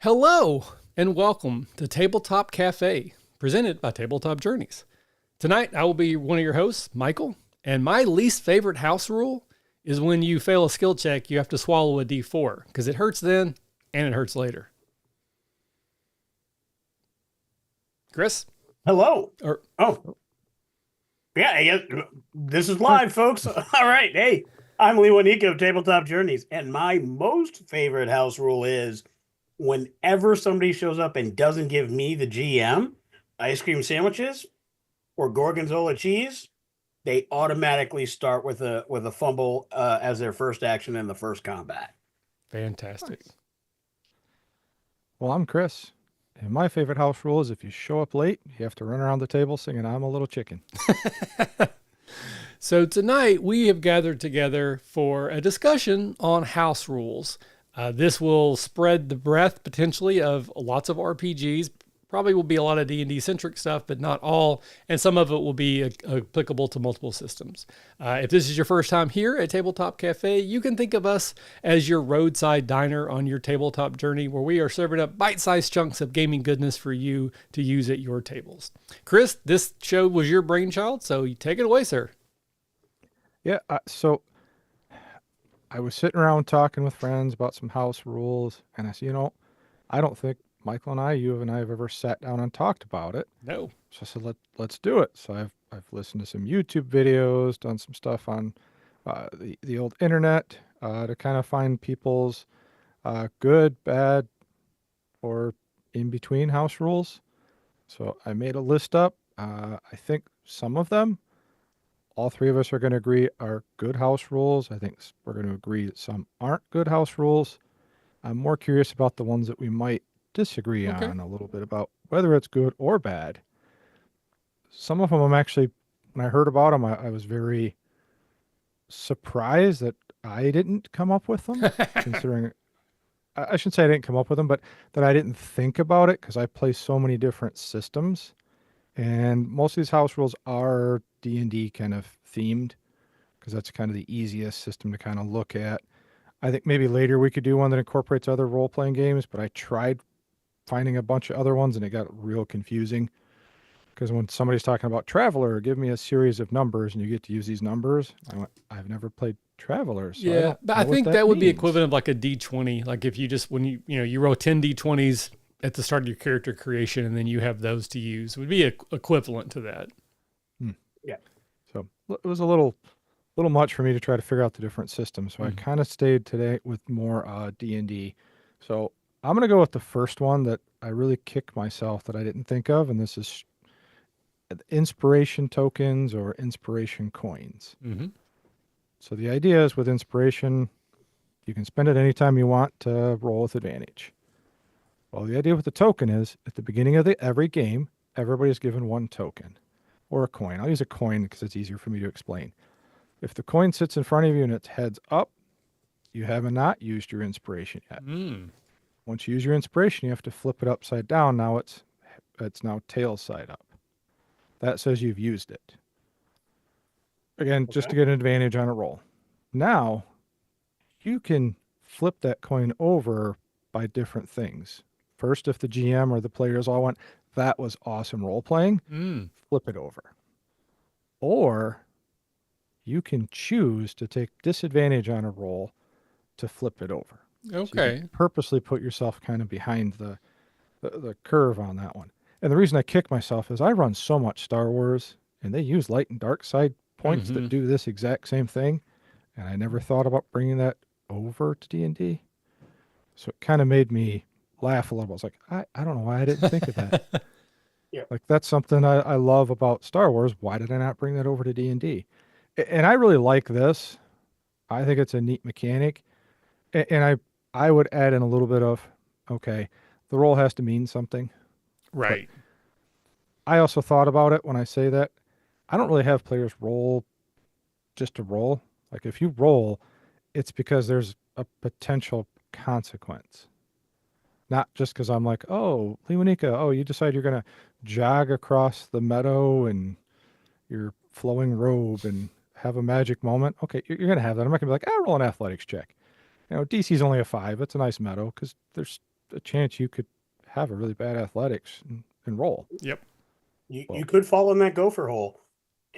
Hello, and welcome to Tabletop Cafe, presented by Tabletop Journeys. Tonight, I will be one of your hosts, Michael, and my least favorite house rule is when you fail a skill check, you have to swallow a D4, because it hurts then, and it hurts later. Chris? Hello. Or, Oh, yeah. This is live, folks. All right. Hey, I'm Lewanika of Tabletop Journeys, and my most favorite house rule is whenever somebody shows up and doesn't give me, the GM, ice cream sandwiches or gorgonzola cheese, they automatically start with a fumble as their first action in the first combat. fantastic. Nice. Well, I'm Chris, and my favorite house rule is if you show up late, you have to run around the table singing "I'm a Little Chicken." So tonight we have gathered together for a discussion on house rules. This will spread the breadth potentially of lots of RPGs. Probably will be a lot of D&D centric stuff, but not all. And some of it will be applicable to multiple systems. If this is your first time here at Tabletop Cafe, you can think of us as your roadside diner on your tabletop journey, where we are serving up bite-sized chunks of gaming goodness for you to use at your tables. Chris, this show was your brainchild, so you take it away, sir. Yeah, so I was sitting around talking with friends about some house rules, and I said, I don't think Michael and you and I have ever sat down and talked about it. No. So I said, let's do it. So I've listened to some YouTube videos, done some stuff on the old internet to kind of find people's good, bad, or in between house rules. So I made a list up. I think some of them, all three of us are going to agree are good house rules. I think we're going to agree that some aren't good house rules. I'm more curious about the ones that we might disagree on a little bit about whether it's good or bad. Some of them I'm actually, when I heard about them, I was very surprised that I didn't come up with them, considering, I shouldn't say I didn't come up with them, but that I didn't think about it because I play so many different systems. And most of these house rules are D&D kind of themed because that's kind of the easiest system to kind of look at. I think maybe later we could do one that incorporates other role-playing games, but I tried finding a bunch of other ones and it got real confusing. Because when somebody's talking about Traveler, give me a series of numbers and you get to use these numbers. I went, I've never played Traveler. So Yeah, but I think that would be means. equivalent of like a D20. Like if you just, when you roll 10 D20s at the start of your character creation and then you have those to use, would be equivalent to that. Yeah. So it was a little much for me to try to figure out the different systems. So I kind of stayed today with more D&D. So I'm going to go with the first one that I really kicked myself that I didn't think of. And this is inspiration tokens or inspiration coins. Mm-hmm. So the idea is with inspiration, you can spend it anytime you want to roll with advantage. Well, the idea with the token is at the beginning of every game, everybody's given one token or a coin. I'll use a coin because it's easier for me to explain. If the coin sits in front of you and it's heads up, you have not used your inspiration yet. Once you use your inspiration, you have to flip it upside down. Now it's now tail side up. That says you've used it. Again, just to get an advantage on a roll. Now, you can flip that coin over by different things. First, if the GM or the players all went, that was awesome role playing, flip it over. Or you can choose to take disadvantage on a roll to flip it over. Okay. So you can purposely put yourself kind of behind the curve on that one. And the reason I kick myself is I run so much Star Wars, and they use light and dark side points that do this exact same thing. And I never thought about bringing that over to D&D. So it kind of made me laugh a little bit. I was like, I don't know why I didn't think of that. Yeah. Like that's something I love about Star Wars. Why did I not bring that over to D&D? And I really like this. I think it's a neat mechanic. And I would add in a little bit of, okay, the roll has to mean something. Right. But I also thought about it when I say that. I don't really have players roll just to roll. Like if you roll, it's because there's a potential consequence. Not just because I'm like, oh, Lewanika, you decide you're going to jog across the meadow in your flowing robe and have a magic moment. Okay, you're going to have that. I'm not going to be like, roll an athletics check. DC's only a 5. It's a nice meadow because there's a chance you could have a really bad athletics and roll. Yep. You could fall in that gopher hole.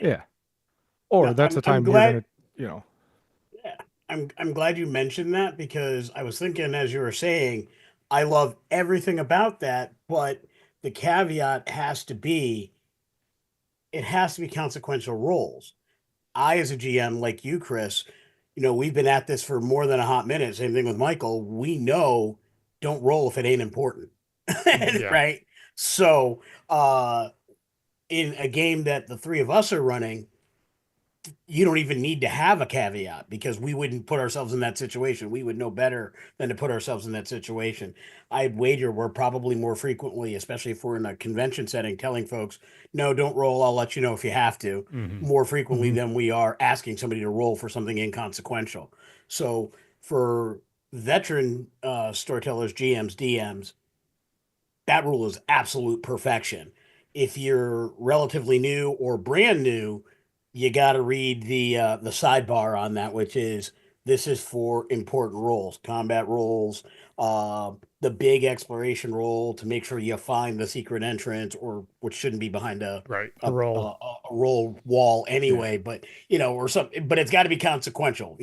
Yeah. Or No, that's the I'm time you're glad. gonna, you know. Yeah, I'm glad you mentioned that because I was thinking as you were saying, I love everything about that, but the caveat has to be it has to be consequential roles. I, as a GM, like you, Chris, we've been at this for more than a hot minute. Same thing with Michael. We know don't roll if it ain't important. Yeah. Right. So, in a game that the three of us are running, you don't even need to have a caveat because we wouldn't put ourselves in that situation. We would know better than to put ourselves in that situation. I'd wager we're probably more frequently, especially if we're in a convention setting, telling folks, no, don't roll. I'll let you know if you have to, Hmm. more frequently Mhm. than we are asking somebody to roll for something inconsequential. So for veteran storytellers, GMs, DMs, that rule is absolute perfection. If you're relatively new or brand new, you got to read the sidebar on that, which is this is for important roles, combat roles, the big exploration role to make sure you find the secret entrance, or which shouldn't be behind Right. A a, a, roll. a roll wall Yeah. anyway. But or something. But it's got to be consequential.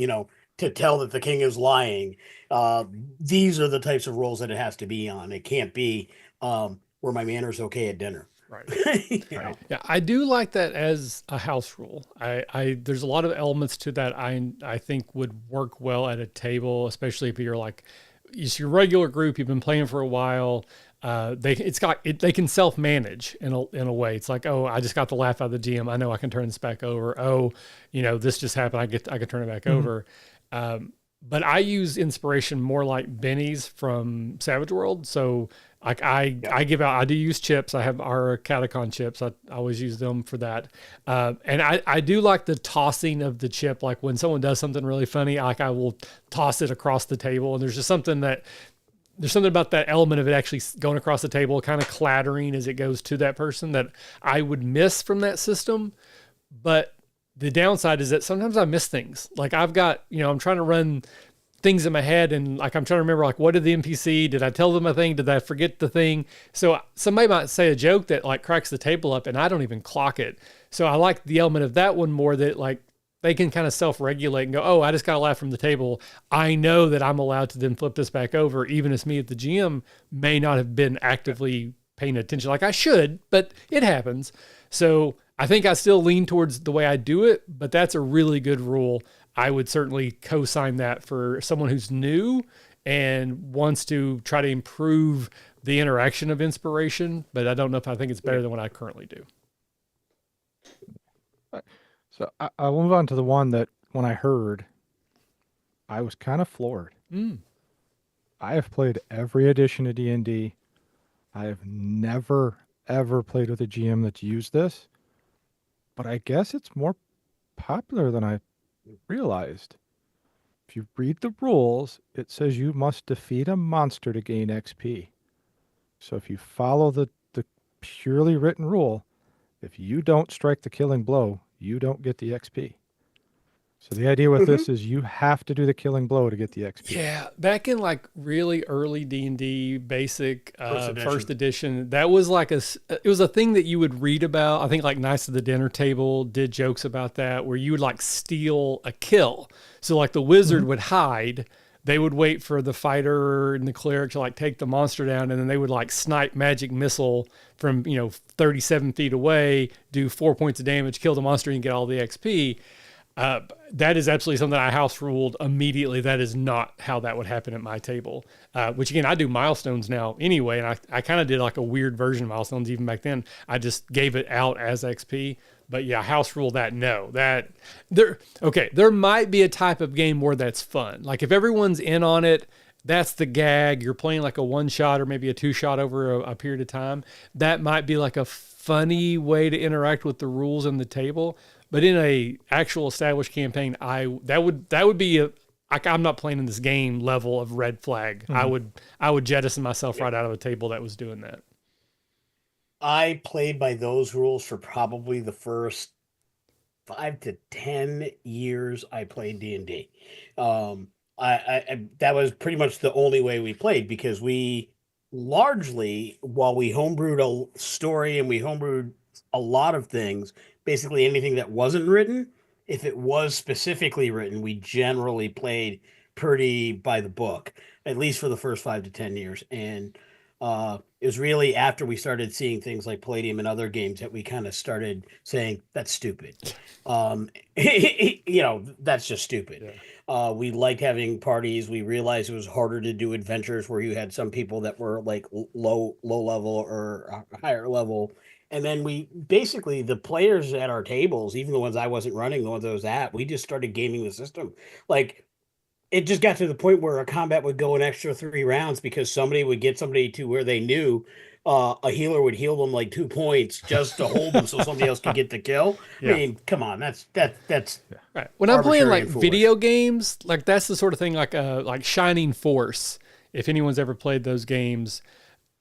To tell that the king is lying. Uh, these are the types of roles that it has to be on. It can't be were my manners okay at dinner? Right. you Right. know, Yeah, I do like that as a house rule. I there's a lot of elements to that I think would work well at a table, especially if you're like it's your regular group, you've been playing for a while. They can self manage in a way. It's like, oh, I just got the laugh out of the GM. I know I can turn this back over. Oh, this just happened. I can turn it back Mhm. over. But I use inspiration more like Benny's from Savage World. So like yep. I give out, I do use chips. I have our Catacon chips. I always use them for that. And I do like the tossing of the chip. Like when someone does something really funny, like I will toss it across the table. And there's something about that element of it actually going across the table, kind of clattering as it goes to that person that I would miss from that system. But the downside is that sometimes I miss things. Like I've got, I'm trying to run things in my head and like I'm trying to remember like what did the NPC, did I tell them a thing? Did I forget the thing? So somebody might say a joke that like cracks the table up and I don't even clock it. So I like the element of that one more that like they can kind of self-regulate and go, oh, I just got a laugh from the table. I know that I'm allowed to then flip this back over, even as me at the GM may not have been actively paying attention like I should, but it happens. So I think I still lean towards the way I do it, but that's a really good rule. I would certainly co-sign that for someone who's new and wants to try to improve the interaction of inspiration, but I don't know if I think it's better than what I currently do. So I'll move on to the one that when I heard, I was kind of floored. Mm. I have played every edition of D&D. I have never, ever played with a GM that's used this, but I guess it's more popular than I realized. If you read the rules, it says you must defeat a monster to gain XP. So if you follow the purely written rule, if you don't strike the killing blow, you don't get the XP. So the idea with Mhm. this is you have to do the killing blow to get the XP. Yeah, back in like really early D&D basic First first edition. edition, that was like it was a thing that you would read about. I think like Knights of the Dinner Table did jokes about that where you would like steal a kill. So like the wizard Mhm. would hide, they would wait for the fighter and the cleric to like take the monster down and then they would like snipe magic missile from, 37 feet away, do 4 points of damage, kill the monster and get all the XP. That is absolutely something I house ruled immediately. That is not how that would happen at my table. Which again, I do milestones now anyway, and I kind of did like a weird version of milestones even back then. I just gave it out as XP. But yeah, house rule that no. There might be a type of game where that's fun. Like if everyone's in on it, that's the gag. You're playing like a one shot or maybe a two shot over a period of time. That might be like a funny way to interact with the rules and the table. But in a actual established campaign, that would be I'm not playing in this game level of red flag. Mhm. I would jettison myself Yeah. right out of a table that was doing that. I played by those rules for probably the first 5 to 10 years I played D&D. I that was pretty much the only way we played because we largely, while we homebrewed a story and we homebrewed a lot of things, basically anything that wasn't written, if it was specifically written, we generally played pretty by the book, at least for the first 5 to 10 years. And it was really after we started seeing things like Palladium and other games that we kind of started saying, that's stupid. That's just stupid. Yeah. We liked having parties. We realized it was harder to do adventures where you had some people that were like low level or higher level. And then we basically, the players at our tables, even the ones I wasn't running, the ones I was at, we just started gaming the system. Like it just got to the point where a combat would go an extra 3 rounds because somebody would get somebody to where they knew a healer would heal them like 2 points just to hold them so somebody else could get the kill. I Yeah. mean, come on, that's Right. When I'm playing arbitrary like and foolish. video games, like that's the sort of thing like Shining Force. If anyone's ever played those games,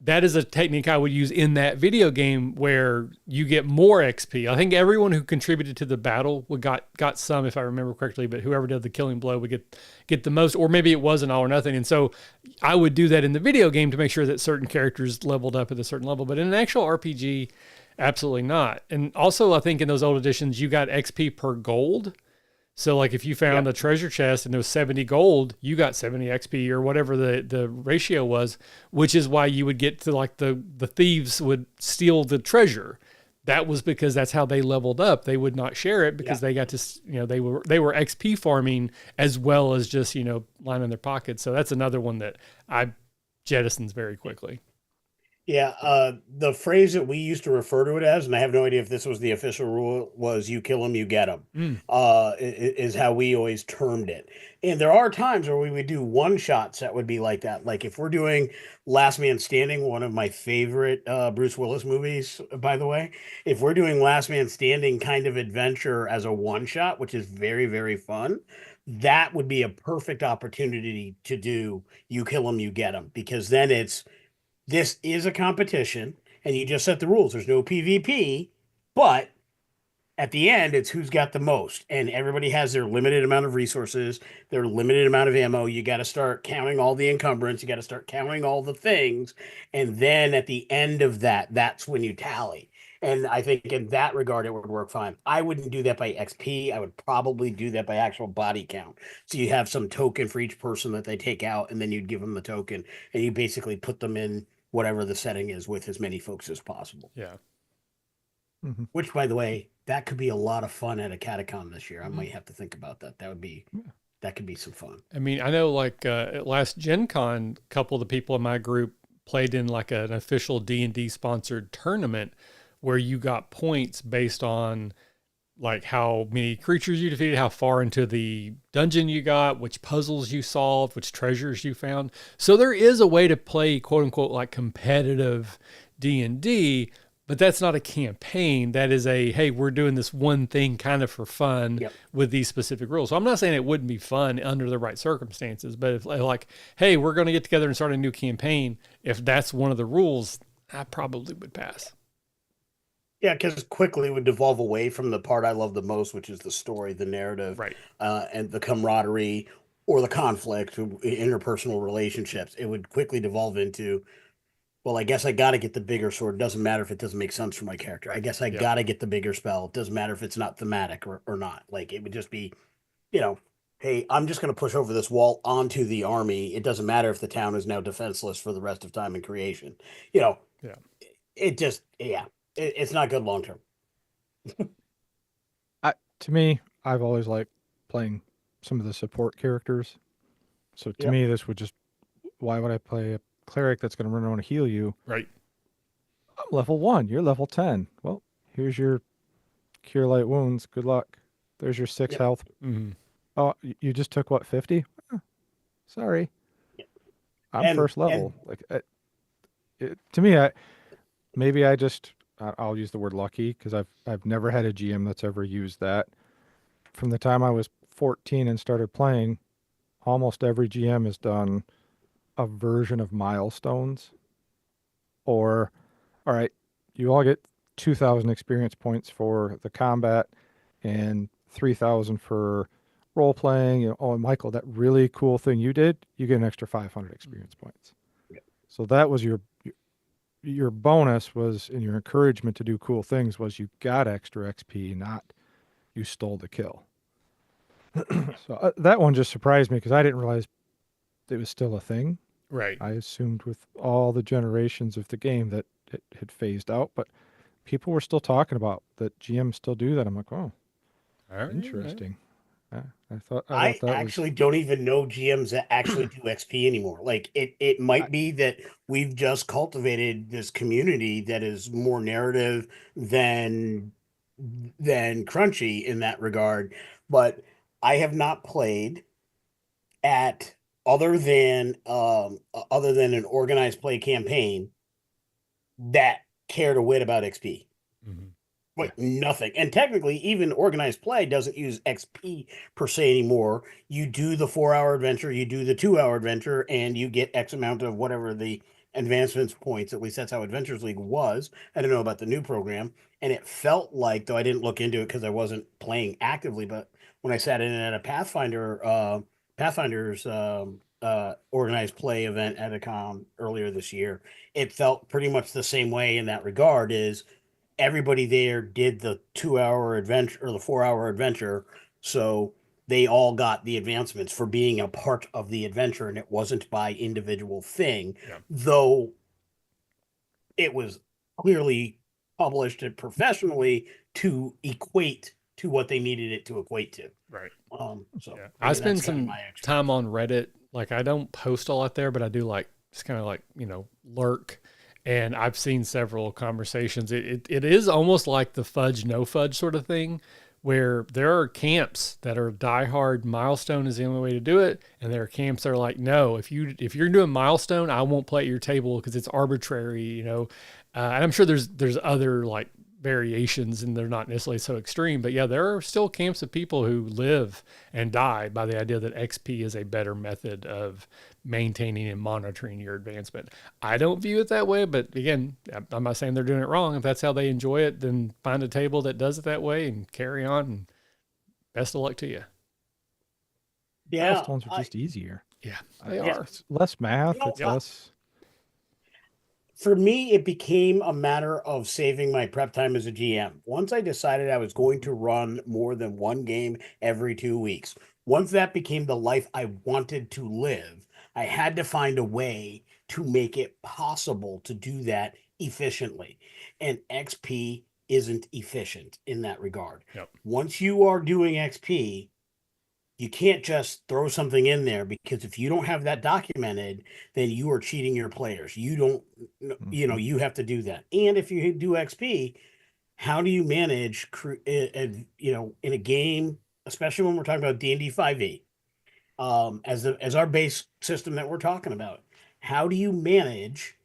that is a technique I would use in that video game where you get more XP. I think everyone who contributed to the battle got some, if I remember correctly, but whoever did the killing blow would get the most, or maybe it was an all or nothing. And so I would do that in the video game to make sure that certain characters leveled up at a certain level. But in an actual RPG, absolutely not. And also, I think in those old editions, you got XP per gold. So like if you found a treasure chest and it was 70 gold, you got 70 XP or whatever the ratio was, which is why you would get to like the thieves would steal the treasure. That was because that's how they leveled up. They would not share it because they got to, they were XP farming as well as just, lining their pockets. So that's another one that I jettisons very quickly. Yeah, the phrase that we used to refer to it as, and I have no idea if this was the official rule, was "you kill them, you get them." Is how we always termed it. And there are times where we would do one shots that would be like that. Like if we're doing Last Man Standing, one of my favorite Bruce Willis movies, by the way. If we're doing Last Man Standing kind of adventure as a one shot, which is very, very fun, that would be a perfect opportunity to do "you kill them, you get them," because then this is a competition and you just set the rules. There's no PvP, but at the end, it's who's got the most. And everybody has their limited amount of resources, their limited amount of ammo. You got to start counting all the encumbrance. You got to start counting all the things. And then at the end of that, that's when you tally. And I think in that regard, it would work fine. I wouldn't do that by XP. I would probably do that by actual body count. So you have some token for each person that they take out, and then you'd give them the token, and you basically put them in whatever the setting is with as many folks as possible. Yeah. Mhm. Which, by the way, that could be a lot of fun at a catacomb this year. I might have to think about that. That could be some fun. I mean, I know like at last Gen Con, a couple of the people in my group played in like an official D&D sponsored tournament where you got points based on like how many creatures you defeated, how far into the dungeon you got, which puzzles you solved, which treasures you found. So there is a way to play quote unquote like competitive D&D, but that's not a campaign. That is a, hey, we're doing this one thing kind of for fun with these specific rules. So I'm not saying it wouldn't be fun under the right circumstances, but if like, hey, we're going to get together and start a new campaign, if that's one of the rules, I probably would pass. Yeah, because quickly it would devolve away from the part I love the most, which is the story, the narrative, Right. And the camaraderie or the conflict, interpersonal relationships. It would quickly devolve into, well, I guess I got to get the bigger sword. It doesn't matter if it doesn't make sense for my character. I guess I got to get the bigger spell. It doesn't matter if it's not thematic or not. Like it would just be, hey, I'm just going to push over this wall onto the army. It doesn't matter if the town is now defenseless for the rest of time and creation. Yeah. It just, it's not good long term. To me, I've always liked playing some of the support characters. So to me, this would just, why would I play a cleric that's going to run around and heal you? Right. I'm level 1, you're level 10. Well, here's your cure light wounds. Good luck. There's your 6 health. Mm-hmm. Oh, you just took what, 50? Sorry. I'm first level. To me, I'll use the word lucky because I've never had a GM that's ever used that. From the time I was 14 and started playing, almost every GM has done a version of milestones. Or, all right, you all get 2,000 experience points for the combat and 3,000 for role playing. Oh, and Michael, that really cool thing you did, you get an extra 500 experience points. So that was your bonus was, and your encouragement to do cool things was you got extra XP, not you stole the kill. So that one just surprised me because I didn't realize it was still a thing. Right. I assumed with all the generations of the game that it had phased out, but people were still talking about that GMs still do that. I'm like, oh, All right. interesting. Yeah, I thought I that actually don't even know GMs that actually do XP anymore. Like it I, might be that we've just cultivated this community that is more narrative than Crunchy in that regard. But I have not played at other than an organized play campaign that cared a whit about XP. Mhm. Like nothing. And technically, even organized play doesn't use XP per se anymore. You do the 4 hour adventure, you do the 2 hour adventure, and you get X amount of whatever the advancements points. At least that's how Adventures League was. I don't know about the new program. And it felt like, though I didn't look into it because I wasn't playing actively, but when I sat in at a Pathfinder's organized play event at a con earlier this year, it felt pretty much the same way in that regard. Is everybody there did the 2 hour adventure or the 4 hour adventure. So they all got the advancements for being a part of the adventure, and it wasn't by individual thing, Yeah. though it was clearly published and professionally to equate to what they needed it to equate to. Right. So Yeah. I I mean, spend that's kind of some my experience. time on Reddit. Like I don't post a lot there, but I do like just kind of like, lurk. And I've seen several conversations. It is almost like the fudge, no fudge sort of thing, where there are camps that are diehard milestone is the only way to do it. And there are camps that are like, no, if you're doing milestone, I won't play at your table because it's arbitrary, and I'm sure there's other like variations and they're not necessarily so extreme, but yeah, there are still camps of people who live and die by the idea that XP is a better method of maintaining and monitoring your advancement. I don't view it that way, but again, I'm not saying they're doing it wrong. If that's how they enjoy it, then find a table that does it that way and carry on, and best of luck to you. Yeah, milestones are just easier. Yeah, they Yeah. are. It's less math. You know, It's yeah. less. for me, it became a matter of saving my prep time as a GM. Once I decided I was going to run more than one game every 2 weeks, once that became the life I wanted to live, I had to find a way to make it possible to do that efficiently. And XP isn't efficient in that regard. Yep. Once you are doing XP, you can't just throw something in there, because if you don't have that documented, then you are cheating your players. You don't, you have to do that. And if you do XP, how do you manage, in a game, especially when we're talking about D&D 5e, as our base system that we're talking about, how do you manage?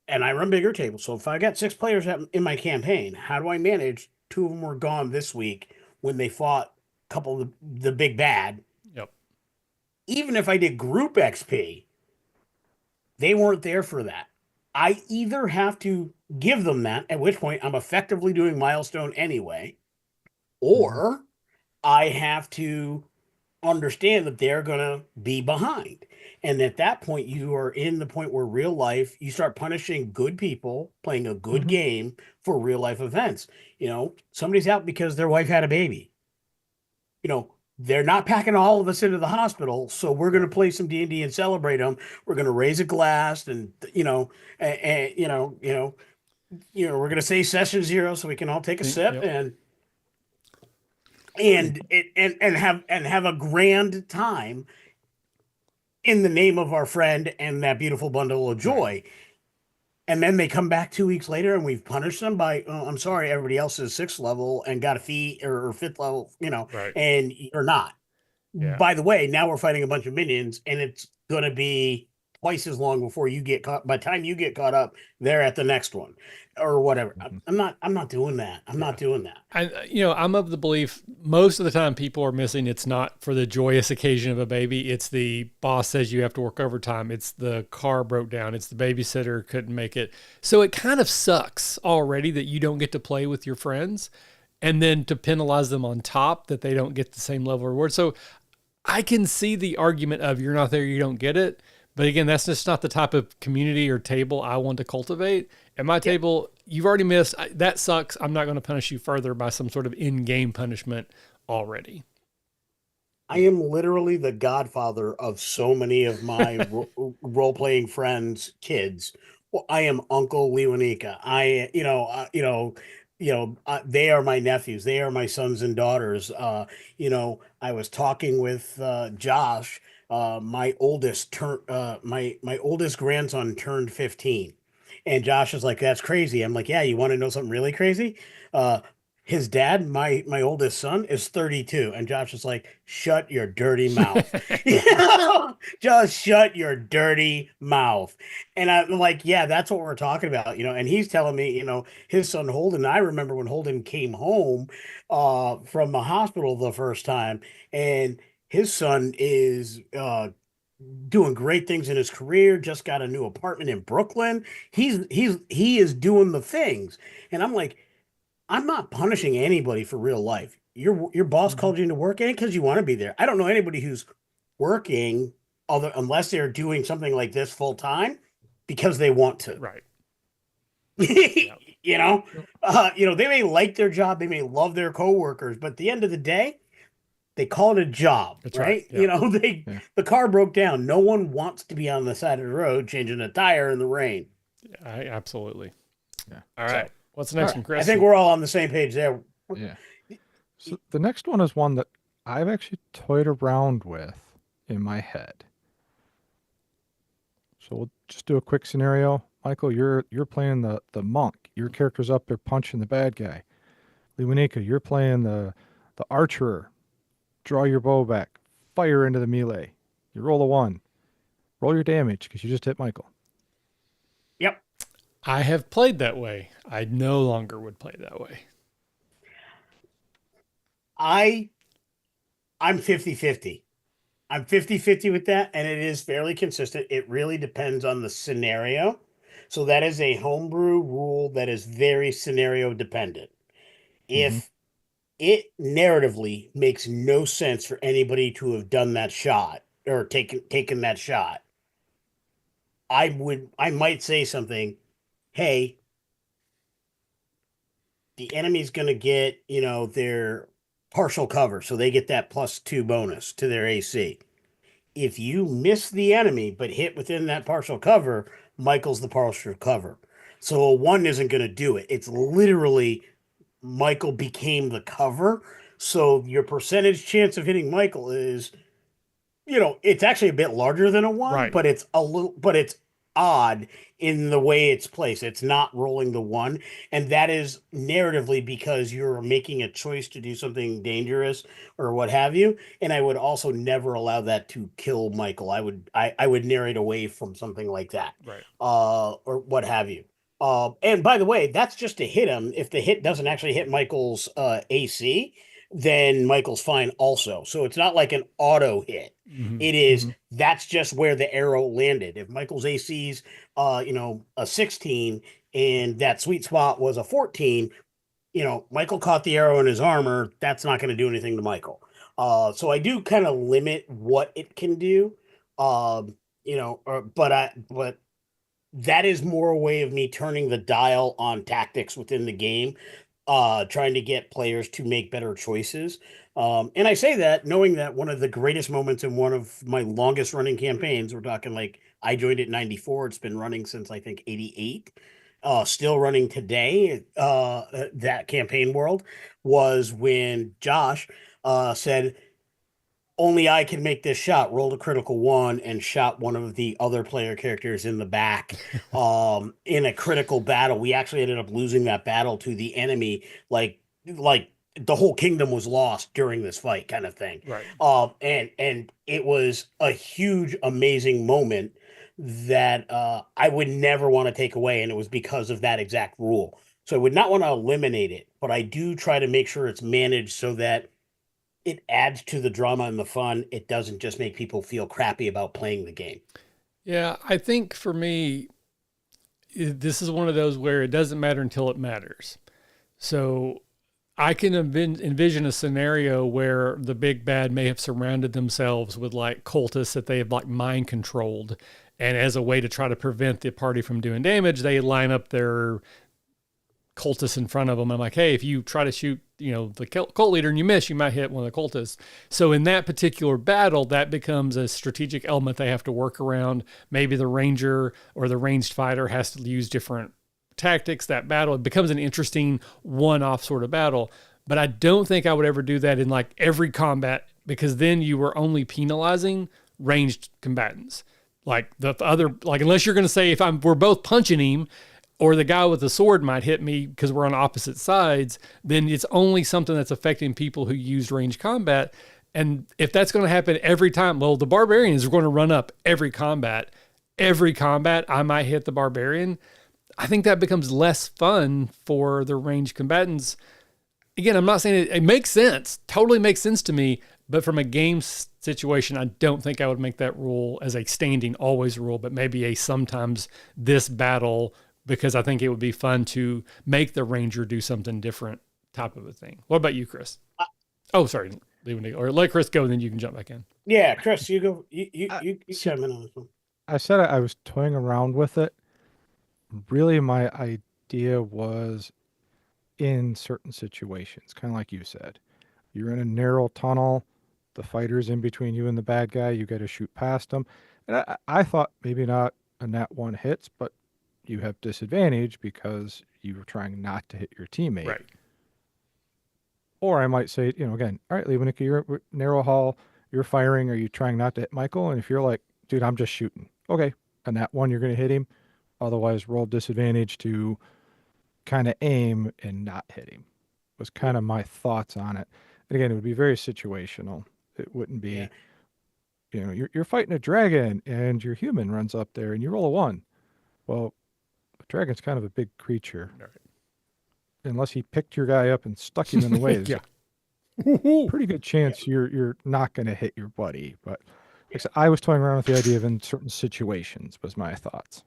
And I run bigger tables, so if I got 6 players in my campaign, how do I manage 2 of them were gone this week when they fought a couple of the big bad? Yep. Even if I did group XP, they weren't there for that. I either have to give them that, at which point I'm effectively doing milestone anyway, or I have to understand that they're going to be behind. And at that point, you are in the point where real life, you start punishing good people playing a good game for real life events. Somebody's out because their wife had a baby. They're not packing all of us into the hospital, so we're going to play some D&D and celebrate them. We're going to raise a glass, and we're going to say session 0 so we can all take a sip. Yep. and have a grand time in the name of our friend and that beautiful bundle of joy. Right. And then they come back 2 weeks later and we've punished them by, I'm sorry, everybody else is 6th level and got a fee, or 5th level, Right. And you're not. Yeah. By the way, now we're fighting a bunch of minions, and it's going to be twice as long before you get caught. By the time you get caught up, they're at the next one or whatever. I'm not doing that. I'm not doing that. I'm of the belief most of the time people are missing. It's not for the joyous occasion of a baby. It's the boss says you have to work overtime. It's the car broke down. It's the babysitter couldn't make it. So it kind of sucks already that you don't get to play with your friends, and then to penalize them on top that they don't get the same level of reward. So I can see the argument of you're not there, you don't get it. But again, that's just not the type of community or table I want to cultivate. At my table, you've already missed. That sucks. I'm not going to punish you further by some sort of in-game punishment already. I am literally the godfather of so many of my role-playing friends' kids. Well, I am Uncle Lewanika. They are my nephews. They are my sons and daughters. I was talking with Josh. My oldest grandson turned 15, and Josh is like, "That's crazy." I'm like, "Yeah, you want to know something really crazy?" Uh, his dad, my oldest son, is 32, and Josh is like, "Shut your dirty mouth." Just shut your dirty mouth. And I'm like, "Yeah, that's what we're talking about." And he's telling me, his son Holden. I remember when Holden came home from the hospital the first time, and his son is doing great things in his career, just got a new apartment in Brooklyn. He is doing the things. And I'm like, I'm not punishing anybody for real life. Your boss called you into work, ain't because you want to be there. I don't know anybody who's working unless they're doing something like this full time because they want to. Right. Yep. They may like their job, they may love their coworkers, but at the end of the day, they call it a job. That's right. Yep. The car broke down. No one wants to be on the side of the road changing a tire in the rain. Absolutely. Yeah. All right. What's the next one, Chris? I think we're all on the same page there. Yeah. So the next one is one that I've actually toyed around with in my head. So we'll just do a quick scenario. Michael, you're playing the monk. Your character's up there punching the bad guy. Lewanika, you're playing the archer. Draw your bow back. Fire into the melee. You roll a 1. Roll your damage because you just hit Michael. Yep. I have played that way. I no longer would play that way. I'm 50-50. I'm 50-50 with that, and it is fairly consistent. It really depends on the scenario. So that is a homebrew rule that is very scenario dependent. If it narratively makes no sense for anybody to have done that shot or taken that shot, I might say something, hey, the enemy's going to get, their partial cover. So they get that +2 bonus to their AC. If you miss the enemy, but hit within that partial cover, Michael's the partial cover. So a 1 isn't going to do it. It's literally Michael became the cover. So your percentage chance of hitting Michael is, it's actually a bit larger than a 1, right. but it's odd in the way it's placed. It's not rolling the 1, and that is narratively because you're making a choice to do something dangerous or what have you. And I would also never allow that to kill Michael. I would narrate away from something like that, right? Or what have you. And by the way, that's just to hit him. If the hit doesn't actually hit Michael's AC, then Michael's fine also. So it's not like an auto hit. It is, that's just where the arrow landed. If Michael's AC's, a 16 and that sweet spot was a 14, Michael caught the arrow in his armor. That's not going to do anything to Michael. So I do kind of limit what it can do. But that is more a way of me turning the dial on tactics within the game, trying to get players to make better choices. And I say that knowing that one of the greatest moments in one of my longest running campaigns, we're talking like I joined it in 94. It's been running since I think 88. Still running today, that campaign world was when Josh said, only I can make this shot, rolled a critical 1 and shot one of the other player characters in the back in a critical battle. We actually ended up losing that battle to the enemy. Like the whole kingdom was lost during this fight kind of thing. Right. And it was a huge, amazing moment that I would never want to take away. And it was because of that exact rule. So I would not want to eliminate it, but I do try to make sure it's managed so that it adds to the drama and the fun. It doesn't just make people feel crappy about playing the game. Yeah, I think for me, this is one of those where it doesn't matter until it matters. So I can envision a scenario where the big bad may have surrounded themselves with like cultists that they have like mind controlled. And as a way to try to prevent the party from doing damage, they line up their cultists in front of them. I'm like, hey, if you try to shoot, the cult leader and you miss, you might hit one of the cultists. So in that particular battle, that becomes a strategic element they have to work around. Maybe the ranger or the ranged fighter has to use different tactics. That battle, it becomes an interesting one-off sort of battle. But I don't think I would ever do that in like every combat, because then you were only penalizing ranged combatants. Like the other, like unless you're going to say we're both punching him, or the guy with the sword might hit me because we're on opposite sides, then it's only something that's affecting people who use ranged combat. And if that's going to happen every time, well, the barbarians are going to run up every combat. Every combat, I might hit the barbarian. I think that becomes less fun for the ranged combatants. Again, I'm not saying it makes sense, totally makes sense to me, but from a game situation, I don't think I would make that rule as a standing always rule, but maybe a sometimes this battle, because I think it would be fun to make the ranger do something different type of a thing. What about you, Chris? Oh, sorry. Or let Chris go, and then you can jump back in. Yeah, Chris, you go. You chime in on this one. I said I was toying around with it. Really, my idea was in certain situations, kind of like you said. You're in a narrow tunnel. The fighter's in between you and the bad guy. You got to shoot past them. And I thought maybe not a nat 1 hits, but you have disadvantage because you were trying not to hit your teammate. Right. Or I might say, again, all right, Lewanika, you're narrow hall, you're firing. Are you trying not to hit Michael? And if you're like, dude, I'm just shooting. Okay. And that one, you're going to hit him. Otherwise, roll disadvantage to kind of aim and not hit him. Was kind of my thoughts on it. And again, it would be very situational. It wouldn't be, you're fighting a dragon and your human runs up there and you roll a 1. Well, a dragon's kind of a big creature. Right. Unless he picked your guy up and stuck him in the way. Yeah. A pretty good chance you're not going to hit your buddy. But like I said, I was toying around with the idea of in certain situations was my thoughts.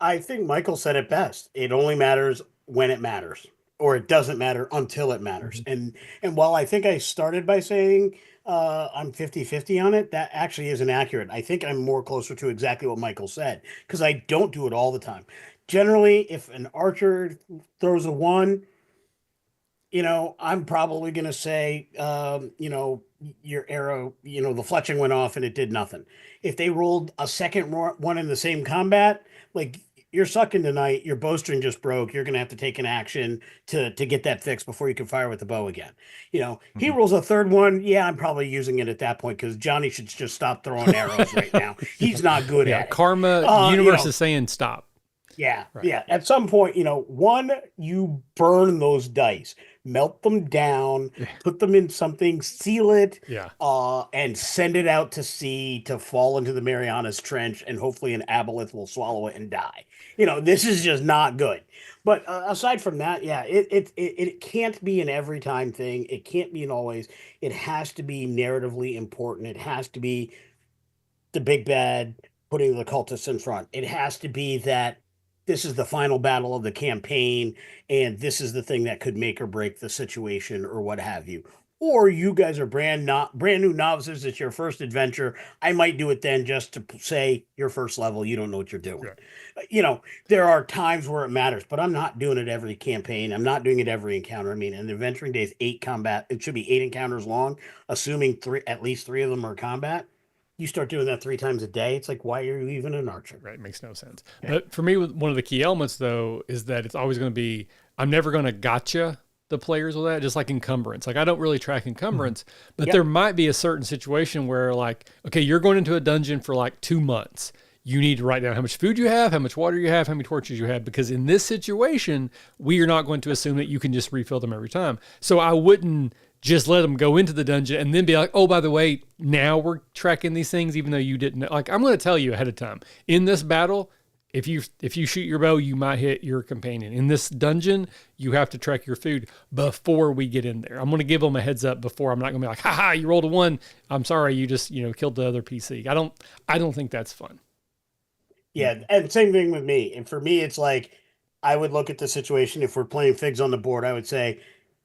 I think Michael said it best. It only matters when it matters, or it doesn't matter until it matters. Mm-hmm. And while I think I started by saying I'm 50-50 on it, that actually isn't accurate. I think I'm more closer to exactly what Michael said, because I don't do it all the time. Generally, if an archer throws a 1, I'm probably going to say, your arrow, the fletching went off and it did nothing. If they rolled a second one in the same combat, like you're sucking tonight, your bowstring just broke, you're going to have to take an action to get that fixed before you can fire with the bow again. He rolls a third one. Yeah, I'm probably using it at that point because Johnny should just stop throwing arrows right now. He's not good at it. Karma, universe is saying stop. Yeah, right. Yeah. At some point, one, you burn those dice, melt them down, put them in something, seal it, and send it out to sea to fall into the Marianas Trench, and hopefully an aboleth will swallow it and die. This is just not good. But aside from that, it can't be an every time thing. It can't be an always. It has to be narratively important. It has to be the big bad putting the cultists in front. It has to be that this is the final battle of the campaign, and this is the thing that could make or break the situation or what have you. Or you guys are brand new novices. It's your first adventure. I might do it then just to say your first level. You don't know what you're doing. Right. There are times where it matters, but I'm not doing it every campaign. I'm not doing it every encounter. I mean, an adventuring day is 8 combat. It should be 8 encounters long, assuming at least 3 of them are combat. You start doing that 3 times a day, it's like, why are you even an archer? Right, makes no sense. Yeah. But for me, one of the key elements, though, is that it's always going to be, I'm never going to gotcha the players with that, just like encumbrance. Like, I don't really track encumbrance, but there might be a certain situation where, like, okay, you're going into a dungeon for like 2 months. You need to write down how much food you have, how much water you have, how many torches you have, because in this situation, we are not going to assume that you can just refill them every time. So I wouldn't just let them go into the dungeon and then be like, oh, by the way, now we're tracking these things, even though you didn't know. Like, I'm going to tell you ahead of time, in this battle, if you shoot your bow, you might hit your companion. In this dungeon, you have to track your food before we get in there. I'm going to give them a heads up before. I'm not going to be like, haha, you rolled a 1. I'm sorry, you just, killed the other PC. I don't think that's fun. Yeah, and same thing with me. And for me, it's like, I would look at the situation. If we're playing figs on the board, I would say,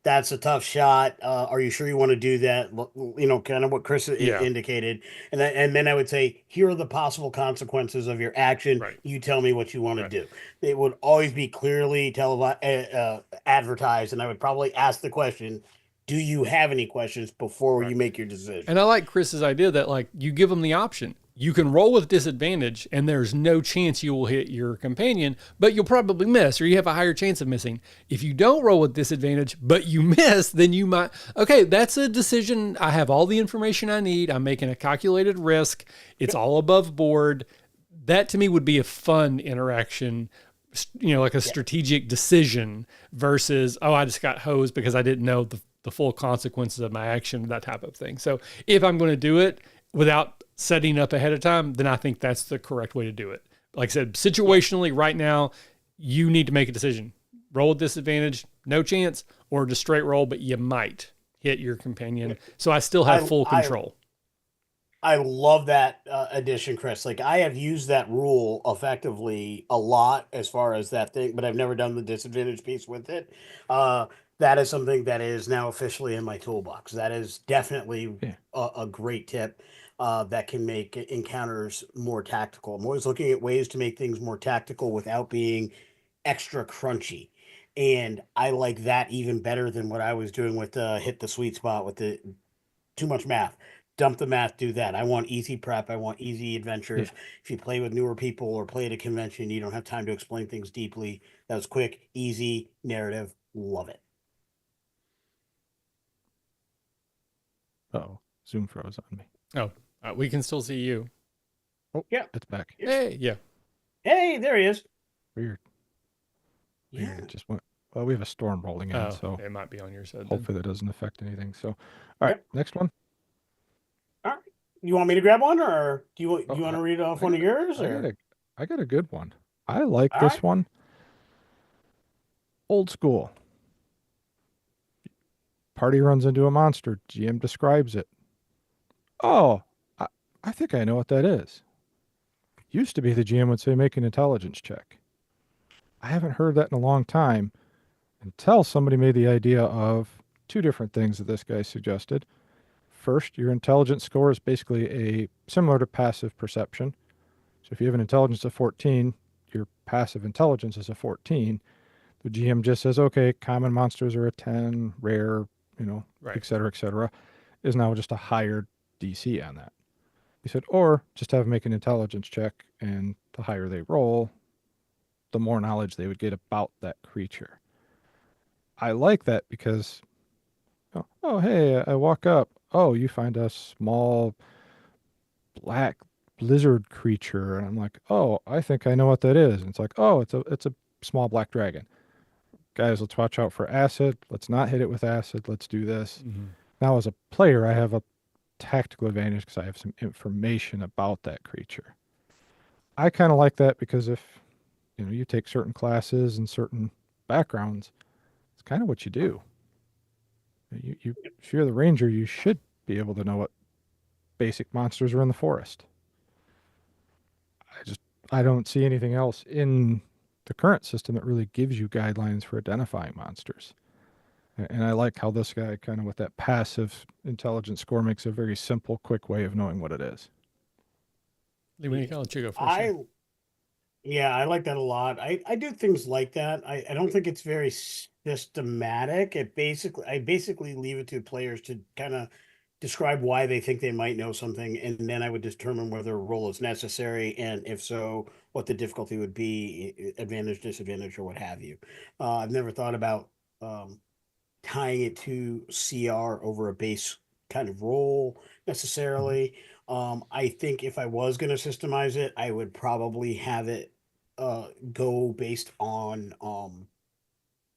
that's a tough shot. Are you sure you want to do that? You know, kind of what Chris Yeah, indicated. And then I would say, here are the possible consequences of your action. right, You tell me what you want to right. do. It would always be clearly advertised. And I would probably ask the question, do you have any questions before Right. you make your decision? And I like Chris's idea that like you give them the option. You can roll with disadvantage and there's no chance you will hit your companion, but you'll probably miss or you have a higher chance of missing. If you don't roll with disadvantage, but you miss, then you might, okay, that's a decision. I have all the information I need. I'm making a calculated risk. It's all above board. That to me would be a fun interaction, you know, like a Yeah. strategic decision versus, oh, I just got hosed because I didn't know the full consequences of my action, that type of thing. So if I'm going to do it without setting up ahead of time, then I think that's the correct way to do it. Like I said, situationally, right now, you need to make a decision. Roll with disadvantage, no chance, or just straight roll, but you might hit your companion. So I still have I full I control. I love that addition, Chris. Like I have used that rule effectively a lot as far as that thing, but I've never done the disadvantage piece with it. Uh, that is something that is now officially in my toolbox. That is definitely Yeah. a great tip that can make encounters more tactical. I'm always looking at ways to make things more tactical without being extra crunchy. And I like that even better than what I was doing with hit the sweet spot with the too much math. Dump the math, do that. I want easy prep. I want easy Yeah. adventures. If you play with newer people or play at a convention, you don't have time to explain things deeply. That was quick, easy narrative. Love it. Oh, Zoom froze on me. Oh, we can still see you. Oh, Yeah. it's back. Hey, yeah. Hey, there he is. Weird. Weird. Yeah. It just went. Well, we have a storm rolling in, Oh, so it might be on your side then. hopefully that doesn't affect anything. So, all right, Yep. next one. All right. You want me to grab one, or do Oh, you want to read off I one got of yours, I got or I got a good one. I like all this right? one. Old school. Party runs into a monster. GM describes it. Oh, I, I think I know what that is. Used to be the GM would say make an intelligence check. I haven't heard that in a long time until somebody made the idea of two different things that this guy suggested. First, your intelligence score is basically a similar to passive perception. So if you have an intelligence of 14, your passive intelligence is a 14. The GM just says, okay, common monsters are a 10, rare, Right. et cetera, is now just a higher DC on that. He said, or just have them make an intelligence check, and the higher they roll, the more knowledge they would get about that creature. I like that because, oh, hey, I walk up. Oh, you find a small black lizard creature, and I'm like, oh, I think I know what that is. And it's like, oh, it's a small black dragon. Guys, let's watch out for acid. Let's not hit it with acid. Let's do this. Mm-hmm. Now, as a player, I have a tactical advantage because I have some information about that creature. I kind of like that because if you take certain classes and certain backgrounds, it's kind of what you do. If you're the ranger, you should be able to know what basic monsters are in the forest. I don't see anything else in the current system that really gives you guidelines for identifying monsters. And I like how this guy kind of with that passive intelligence score makes a very simple, quick way of knowing what it is. Lewanika, I'll let you go first. I Yeah, I like that a lot. I do things like that. I don't think it's very systematic. I basically leave it to players to kind of describe why they think they might know something, and then I would determine whether a roll is necessary, and if so, what the difficulty would be, advantage, disadvantage, or what have you. I've never thought about um, tying it to CR over a base kind of role Mhm. necessarily. I think if I was going to systemize it, I would probably have it go based on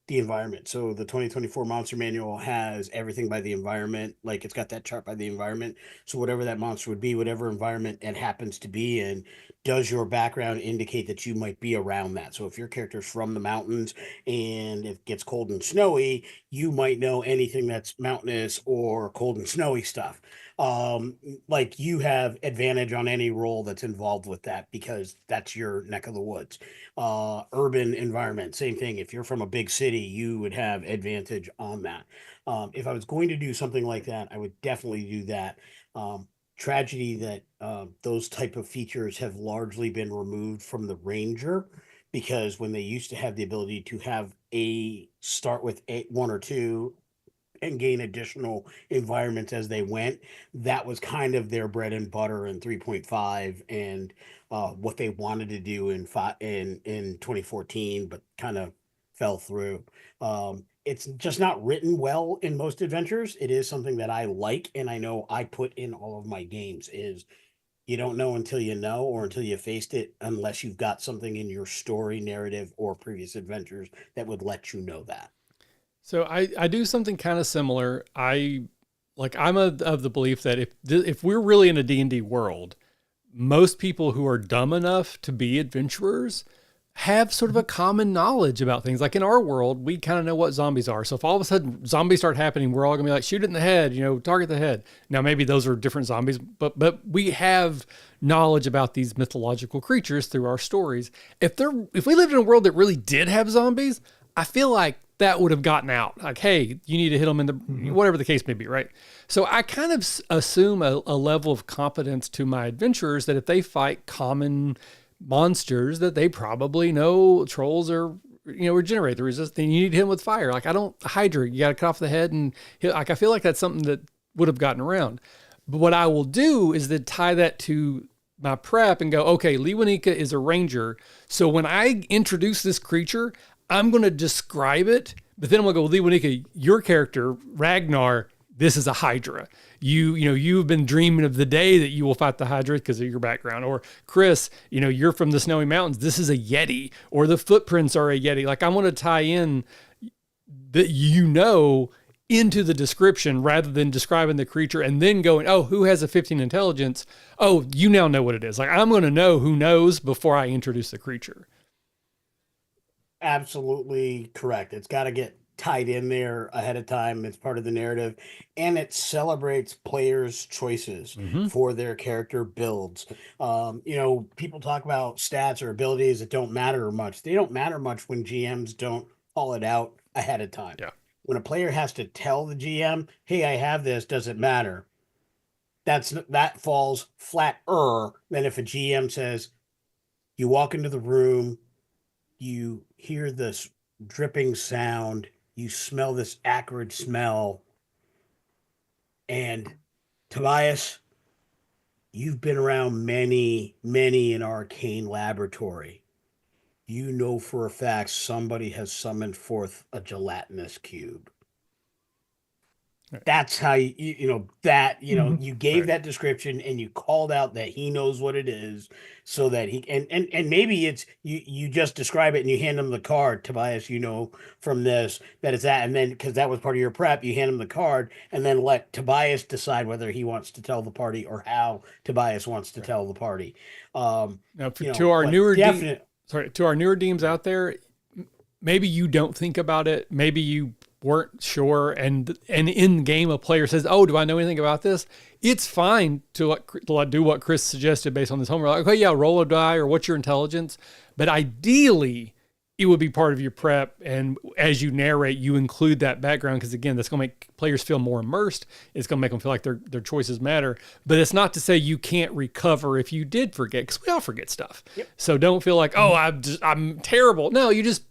the environment. So the 2024 Monster Manual has everything by the environment. Like it's got that chart by the environment. So whatever that monster would be, whatever environment it happens to be in, does your background indicate that you might be around that? So if your character's from the mountains and it gets cold and snowy, you might know anything that's mountainous or cold and snowy stuff. Like you have advantage on any role that's involved with that because that's your neck of the woods. Urban environment, same thing. If you're from a big city, you would have advantage on that. If I was going to do something like that, I would definitely do that. Tragedy that those type of features have largely been removed from the Ranger, because when they used to have the ability to have a start with one or two and gain additional environments as they went, that was kind of their bread and butter in 3.5, and what they wanted to do in 2014, but kind of fell through. It's just not written well in most adventures. It is something that I like, and I know I put in all of my games is you don't know until you know, or until you faced it, unless you've got something in your story narrative or previous adventures that would let you know that. So I do something kind of similar. I'm of the belief that if we're really in a D&D world, most people who are dumb enough to be adventurers have sort of a common knowledge about things. Like in our world, we kind of know what zombies are. So if all of a sudden zombies start happening, we're all gonna be like, shoot it in the head, target the head. Now maybe those are different zombies, but we have knowledge about these mythological creatures through our stories. If we lived in a world that really did have zombies, I feel like that would have gotten out. Like, hey, you need to hit them in the, whatever the case may be, right? So I kind of assume a level of competence to my adventurers that if they fight common monsters, that they probably know trolls are, regenerate the resist. Then you need to hit them with fire. Like Hydra, you got to cut off the head and hit. Like I feel like that's something that would have gotten around. But what I will do is then tie that to my prep and go, okay, Lewanika is a ranger. So when I introduce this creature, I'm going to describe it, but then I'm going to go, Lewanika, your character, Ragnar, this is a Hydra. You've been dreaming of the day that you will fight the Hydra because of your background. Or Chris, you're from the Snowy Mountains. This is a Yeti, or the footprints are a Yeti. Like I want to tie in that, into the description rather than describing the creature and then going, oh, who has a 15 intelligence? Oh, you now know what it is. Like I'm going to know who knows before I introduce the creature. Absolutely correct. It's got to get tied in there ahead of time. It's part of the narrative, and it celebrates players' choices for their character builds. People talk about stats or abilities that don't matter much. They don't matter much when GMs don't call it out ahead of time. Yeah. When a player has to tell the GM, hey, I have this, does it matter? That falls flatter than if a GM says, you walk into the room, you hear this dripping sound, you smell this acrid smell, and Tobias, you've been around many, many an arcane laboratory. You know for a fact somebody has summoned forth a gelatinous cube. That's how you gave that description, and you called out that he knows what it is, so that he and maybe it's you just describe it and you hand him the card, Tobias, from this that it's that, and then because that was part of your prep, you hand him the card and then let Tobias decide whether he wants to tell the party or how Tobias wants to tell the party. Now, to our newer DMs out there, maybe you don't think about it. Maybe you weren't sure, and in game a player says, oh, do I know anything about this? It's fine to do what Chris suggested based on this homework. Like, okay, yeah, roll a die, or what's your intelligence? But ideally, it would be part of your prep, and as you narrate, you include that background, because again, that's going to make players feel more immersed. It's going to make them feel like their choices matter. But it's not to say you can't recover if you did forget, because we all forget stuff. Yep. So don't feel like, oh, I'm terrible. No, you just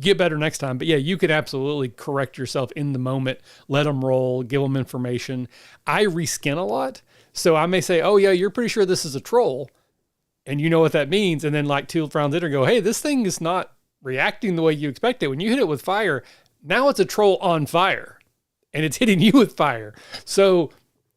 get better next time. But yeah, you could absolutely correct yourself in the moment, let them roll, give them information. I reskin a lot. So I may say, oh yeah, you're pretty sure this is a troll, and you know what that means. And then like 2 rounds later go, hey, this thing is not reacting the way you expect it. When you hit it with fire, now it's a troll on fire and it's hitting you with fire. So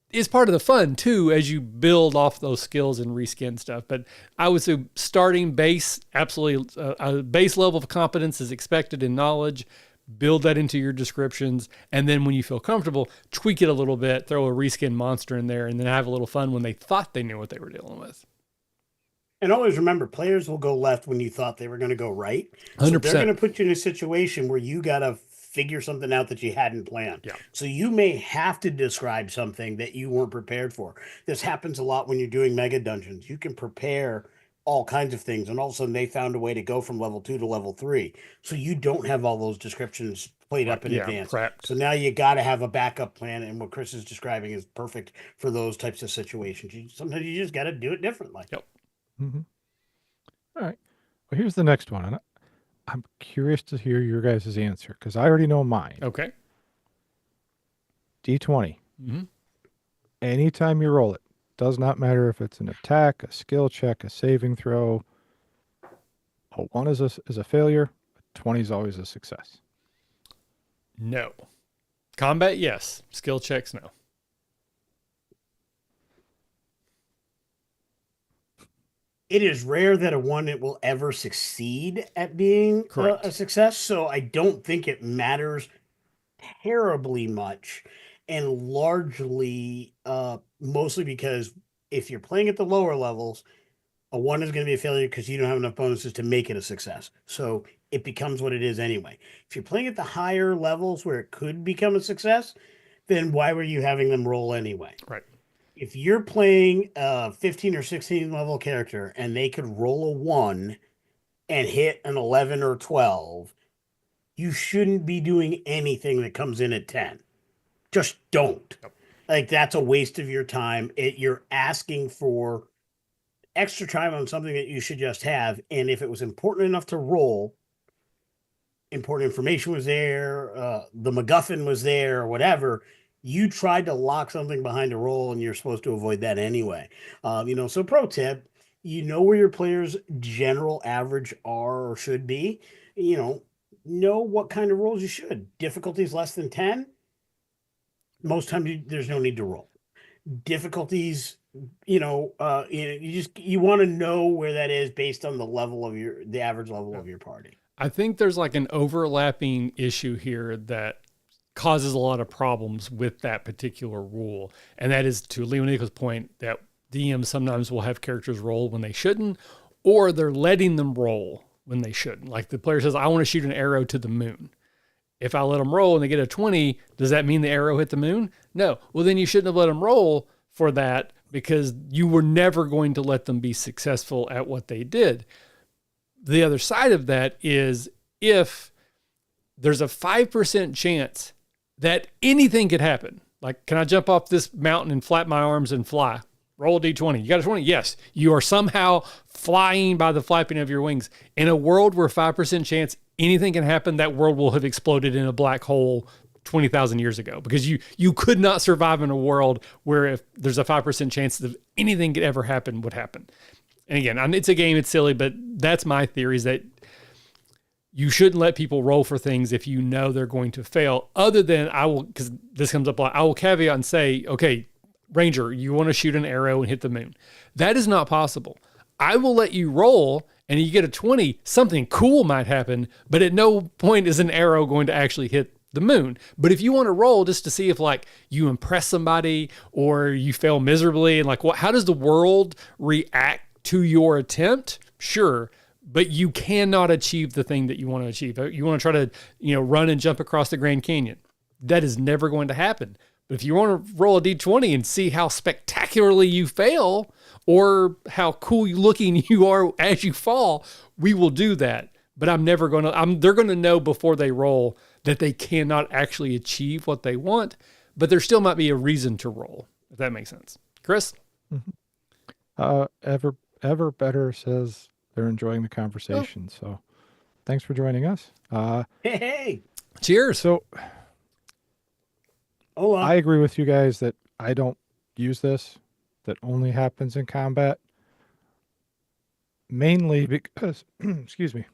it's part of the fun too, as you build off those skills and reskin stuff. But I would say starting base, absolutely a base level of competence is expected in knowledge. Build that into your descriptions. And then when you feel comfortable, tweak it a little bit, throw a reskin monster in there, and then have a little fun when they thought they knew what they were dealing with. And always remember, players will go left when you thought they were going to go right. 100%. So they're going to put you in a situation where you got to figure something out that you hadn't planned. Yeah. So you may have to describe something that you weren't prepared for. This happens a lot when you're doing mega dungeons. You can prepare all kinds of things, and all of a sudden they found a way to go from level 2 to level 3. So you don't have all those descriptions played up in Yeah, advance. prepped. So now you got to have a backup plan, and what Chris is describing is perfect for those types of situations. Sometimes you just got to do it differently. Yep. Mm-hmm. All right. Well, here's the next one. And I'm curious to hear your guys' answer because I already know mine. Okay. D20. Mm-hmm. Anytime you roll it, does not matter if it's an attack, a skill check, a saving throw. A 1 is a failure. A 20 is always a success. No. Combat, yes. Skill checks, no. It is rare that a 1 it will ever succeed at being Correct. a success. So I don't think it matters terribly much, and largely mostly because if you're playing at the lower levels, a 1 is going to be a failure because you don't have enough bonuses to make it a success. So it becomes what it is anyway. If you're playing at the higher levels where it could become a success, then why were you having them roll anyway? Right. If you're playing a 15 or 16 level character and they could roll a 1 and hit an 11 or 12, you shouldn't be doing anything that comes in at 10. Just don't. Yep. Like, that's a waste of your time. You're asking for extra time on something that you should just have. And if it was important enough to roll, important information was there, the MacGuffin was there, or whatever, you tried to lock something behind a roll, and you're supposed to avoid that anyway. So pro tip, where your players' general average are or should be. Know what kind of rolls you should. Difficulties less than 10, most times there's no need to roll. Difficulties, you want to know where that is based on the average level of your party. I think there's like an overlapping issue here that causes a lot of problems with that particular rule. And that is, to Lewanika's point, that DMs sometimes will have characters roll when they shouldn't, or they're letting them roll when they shouldn't. Like the player says, I want to shoot an arrow to the moon. If I let them roll and they get a 20, does that mean the arrow hit the moon? No. Well, then you shouldn't have let them roll for that, because you were never going to let them be successful at what they did. The other side of that is, if there's a 5% chance that anything could happen, like, can I jump off this mountain and flap my arms and fly? Roll a D20. You got a 20? Yes. You are somehow flying by the flapping of your wings. In a world where 5% chance anything can happen, that world will have exploded in a black hole 20,000 years ago, because you could not survive in a world where if there's a 5% chance that anything could ever happen would happen. And again, it's a game, it's silly, but that's my theory, is that you shouldn't let people roll for things if you know they're going to fail, other than because this comes up a lot, I will caveat and say, okay, Ranger, you want to shoot an arrow and hit the moon. That is not possible. I will let you roll, and you get a 20, something cool might happen, but at no point is an arrow going to actually hit the moon. But if you want to roll just to see if, like, you impress somebody or you fail miserably, and like, how does the world react to your attempt? Sure. But you cannot achieve the thing that you want to achieve. You want to try to, run and jump across the Grand Canyon. That is never going to happen. But if you want to roll a D20 and see how spectacularly you fail, or how cool looking you are as you fall, we will do that. But they're going to know before they roll that they cannot actually achieve what they want, but there still might be a reason to roll, if that makes sense. Chris? Mm-hmm. Ever Better says they're enjoying the conversation. Oh. So thanks for joining us. Hey. Cheers. So Hola. I agree with you guys that I don't use this. That only happens in combat. Mainly because, excuse me,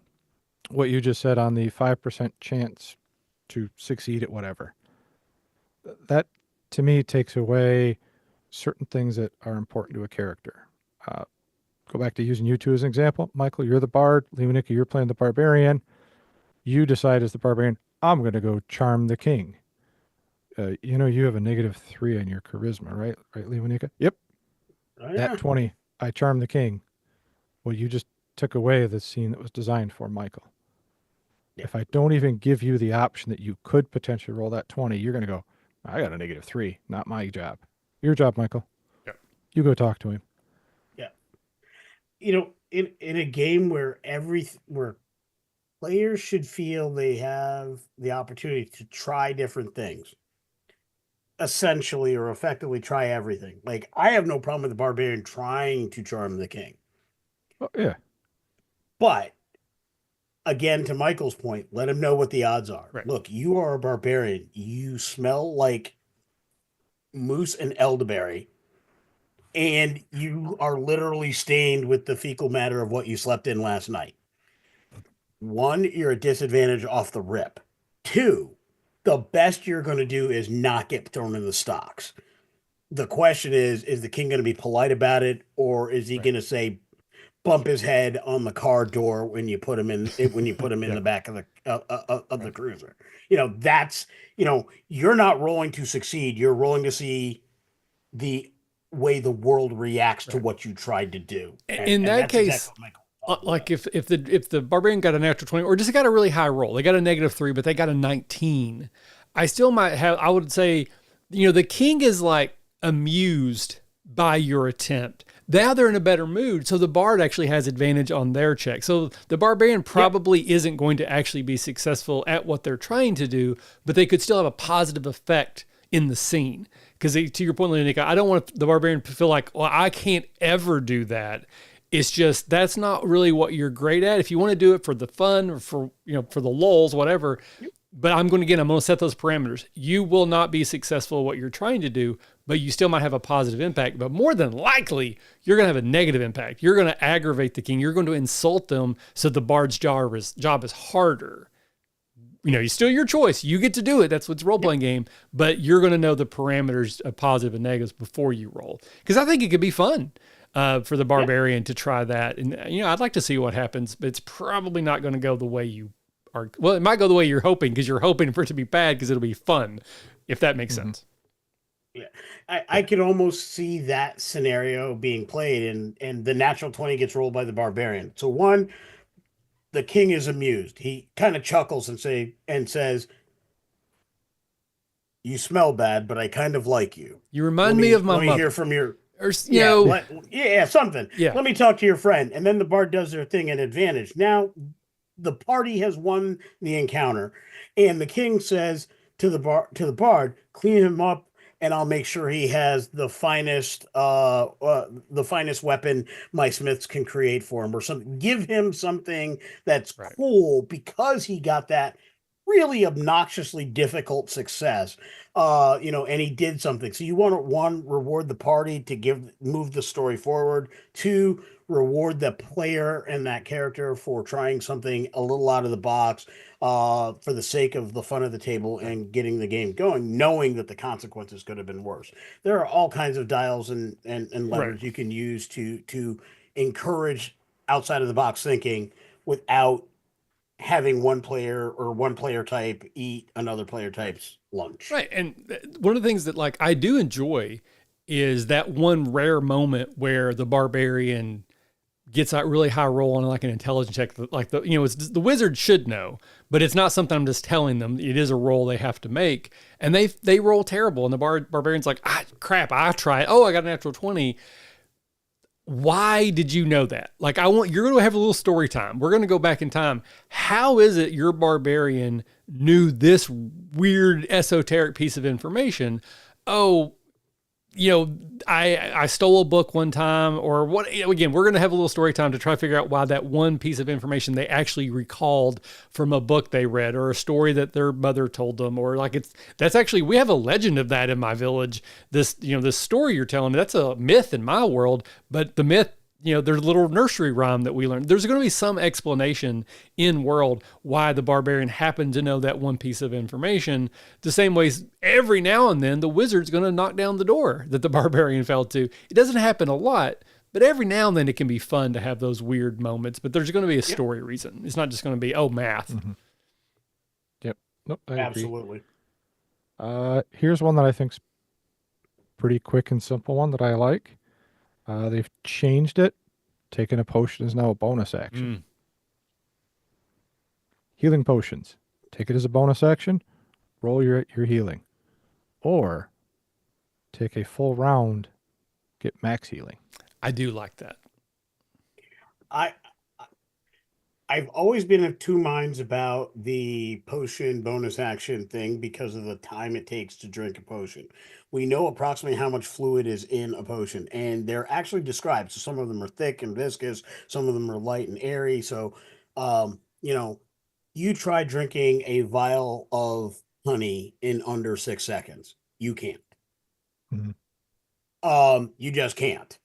what you just said on the 5% chance to succeed at whatever. That, to me, takes away certain things that are important to a character. Go back to using you two as an example. Michael, you're the bard. Lewanika, you're playing the barbarian. You decide as the barbarian, I'm going to go charm the king. You have a -3 on your charisma, right? Right, Lewanika? Yep. Oh, yeah. That 20, I charm the king. Well, you just took away the scene that was designed for Michael. Yeah. If I don't even give you the option that you could potentially roll that 20, you're going to go, I got a -3. Not my job. Your job, Michael. Yep. You go talk to him. Yeah. in a game where where players should feel they have the opportunity to try different things, essentially or effectively try everything. Like I have no problem with the barbarian trying to charm the king. Oh, yeah. But again, to Michael's point, let him know what the odds are. Right. Look, you are a barbarian. You smell like moose and elderberry, and you are literally stained with the fecal matter of what you slept in last night. One, you're at disadvantage off the rip. Two, the best you're going to do is not get thrown in the stocks. The question is the king going to be polite about it, or is he Right. going to say, bump his head on the car door when you put him in Yeah. the back of the cruiser? That's you're not rolling to succeed. You're rolling to see the way the world reacts to Right. what you tried to do. In And that that's case, exactly what Michael was talking like about. if the barbarian got a natural 20 or just got a really high roll, they got a -3, but they got a 19. I still might have. I would say, the king is like amused by your attempt. Now they're in a better mood, so the bard actually has advantage on their check. So the barbarian probably isn't going to actually be successful at what they're trying to do, but they could still have a positive effect in the scene. Because to your point, Lewanika, I don't want the barbarian to feel like, well, I can't ever do that. It's just that's not really what you're great at. If you want to do it for the fun or for for the lulls, whatever. But I'm going to set those parameters. You will not be successful at what you're trying to do, but you still might have a positive impact. But more than likely, you're going to have a negative impact. You're going to aggravate the king. You're going to insult them, so the bard's job is harder. It's still your choice. You get to do it. That's what's a role-playing game. But you're going to know the parameters of positive and negatives before you roll. Because I think it could be fun for the barbarian to try that. And, I'd like to see what happens, but it's probably not going to go the way you are. Well, it might go the way you're hoping, because you're hoping for it to be bad because it'll be fun, if that makes sense. Yeah, I could almost see that scenario being played, and the natural 20 gets rolled by the barbarian. So one, the king is amused. He kind of chuckles and says, "You smell bad, but I kind of like you. You remind me of my let me hear mother. from your Or, something. Yeah. Let me talk to your friend." And then the bard does their thing at advantage. Now the party has won the encounter, and the king says to the bard, "Clean him up, and I'll make sure he has the finest weapon my smiths can create for him, or something. Give him something that's Right. cool because he got that really obnoxiously difficult success. And he did something. So you want to, one, reward the party to move the story forward. Two, reward the player and that character for trying something a little out of the box, for the sake of the fun of the table and getting the game going, knowing that the consequences could have been worse. There are all kinds of dials and levers Right. you can use to encourage outside of the box thinking without having one player type eat another player type's lunch. Right. And one of the things that I do enjoy is that one rare moment where the barbarian gets that really high roll on an intelligence check. It's the wizard should know, but it's not something I'm just telling them. It is a roll they have to make, and they roll terrible. And the barbarian's like, crap, I tried. Oh, I got a natural 20. Why did you know that? You're going to have a little story time. We're going to go back in time. How is it your barbarian knew this weird esoteric piece of information? Oh, I stole a book one time, or what? Again, we're going to have a little story time to try to figure out why that one piece of information they actually recalled from a book they read, or a story that their mother told them, or we have a legend of that in my village. This story you're telling me, that's a myth in my world, but the myth, there's a little nursery rhyme that we learned. There's going to be some explanation in world why the barbarian happened to know that one piece of information. The same way, every now and then the wizard's going to knock down the door that the barbarian fell to. It doesn't happen a lot, but every now and then it can be fun to have those weird moments. But there's going to be a story reason. It's not just going to be math. Mm-hmm. Yep. Nope. I agree. Absolutely. Here's one that I think's pretty quick and simple one that I like. They've changed it. Taking a potion is now a bonus action. Healing potions. Take it as a bonus action. Roll your healing. Or take a full round. Get max healing. I do like that. I I've always been of two minds about the potion bonus action thing because of the time it takes to drink a potion. We know approximately how much fluid is in a potion, and they're actually described. So some of them are thick and viscous, some of them are light and airy. So, you know, you try drinking a vial of honey in under 6 seconds. You can't. Mhm. You just can't.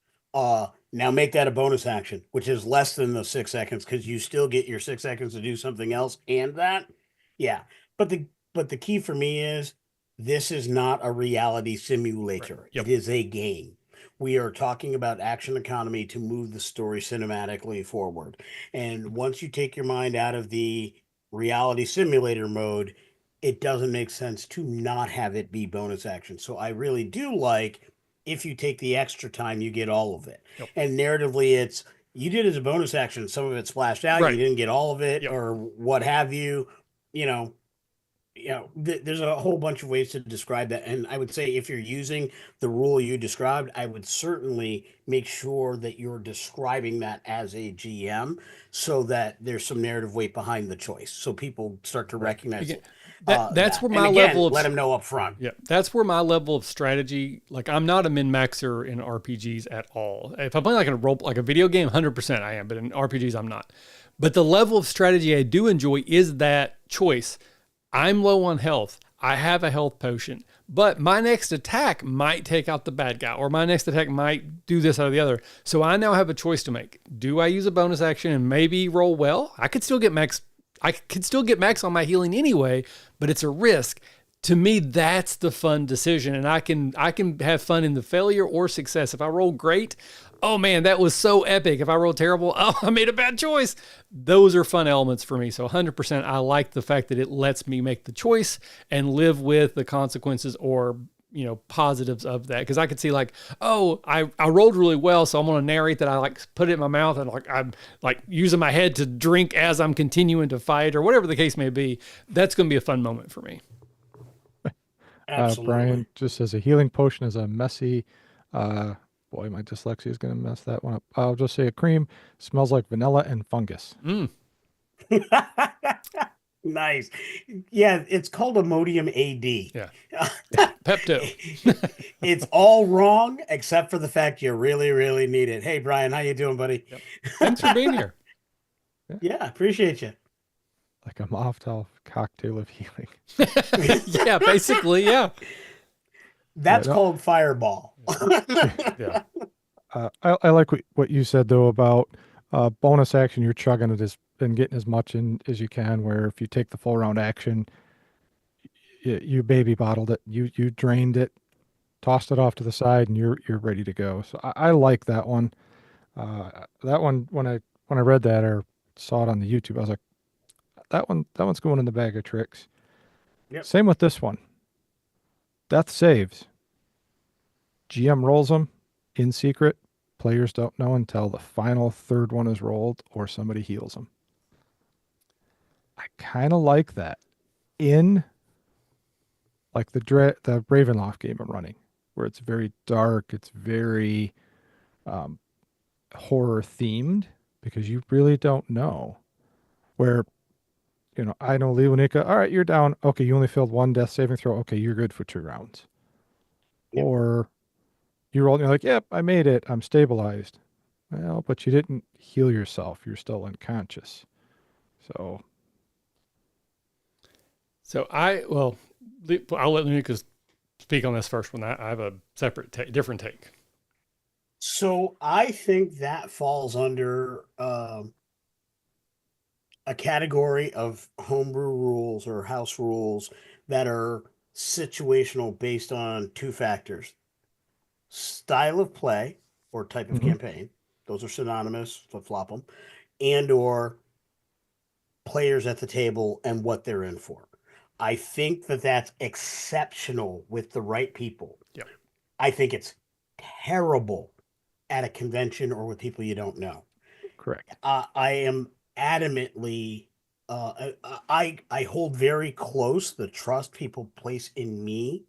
Now make that a bonus action, which is less than the 6 seconds because you still get your 6 seconds to do something else and that. Yeah. But the key for me is this is not a reality Right. simulator. Yep. It is a game. We are talking about action economy to move the story cinematically forward. And once you take your mind out of the reality simulator mode, it doesn't make sense to not have it be bonus action. So I really do like if you take the extra time, you get all of it. Yep. And narratively, it's you did as a bonus action. Some of it splashed out. Right. You didn't get all of it, Yep. or what have you. You know, there's a whole bunch of ways to describe that. And I would say if you're using the rule you described, I would certainly make sure that you're describing that as a GM so that there's some narrative weight behind the choice. So people start to Right. recognize Again, that's that. where And my again, level of let them know up front. yeah, that's where my level of strategy. Like, I'm not a min maxer in RPGs at all. If I'm playing like a role, like a video game, 100% I am, but in RPGs I'm not. But the level of strategy I do enjoy is that choice. I'm low on health. I have a health potion, but my next attack might take out the bad guy, or my next attack might do this or the other. So I now have a choice to make. Do I use a bonus action and maybe roll well? I could still get max. I could still get max on my healing anyway, but it's a risk. To me, that's the fun decision, and I can have fun in the failure or success. If I roll great, oh man, that was so epic. If I roll terrible, oh, I made a bad choice. Those are fun elements for me. So 100%, I like the fact that it lets me make the choice and live with the consequences or positives of that. Because I could see like, oh, I rolled really well, so I'm going to narrate that I like put it in my mouth and like I'm like using my head to drink as I'm continuing to fight or whatever the case may be. That's going to be a fun moment for me. Absolutely. Brian just says a healing potion is a messy. Uh, boy, my dyslexia is going to mess that one up. I'll just say a cream smells like vanilla and fungus. Mm, Nice. Yeah, it's called Imodium AD. yeah. Pepto. It's all wrong except for the fact you really, really need it. Hey, Brian, how you doing, buddy? Yep. Thanks for being here. Yeah, appreciate you. Like a Molotov cocktail of healing. Yeah, basically, yeah. That's no. called Fireball. Yeah. I like what you said though about bonus action. You're chugging it and getting as much in as you can. Where if you take the full round action, you baby bottled it. You drained it, tossed it off to the side, and you're ready to go. So I like that one. That one when I read that or saw it on the YouTube, I was like, that one's going in the bag of tricks. Yep. Same with this one. Death saves. GM rolls them in secret. Players don't know until the final third one is rolled or somebody heals them. I kind of like that in like the Ravenloft game I'm running, where it's very dark, it's very horror themed because you really don't know. Where I know Lewanika, all right, you're down. Okay, you only failed one death saving throw. Okay, you're good for 2 rounds. Yep. Or you roll and you're like, yep, I made it. I'm stabilized. Well, but you didn't heal yourself. You're still unconscious. So I'll let Lunica speak on this first one. I have a separate, different take. So I think that falls under a category of homebrew rules or house rules that are situational based on two factors: style of play or type of mhm, campaign. Those are synonymous, flip flop them, and or players at the table and what they're in for. I think that that's exceptional with the right people. Yep. I think it's terrible at a convention or with people you don't know. correct. I am adamantly I hold very close the trust people place in me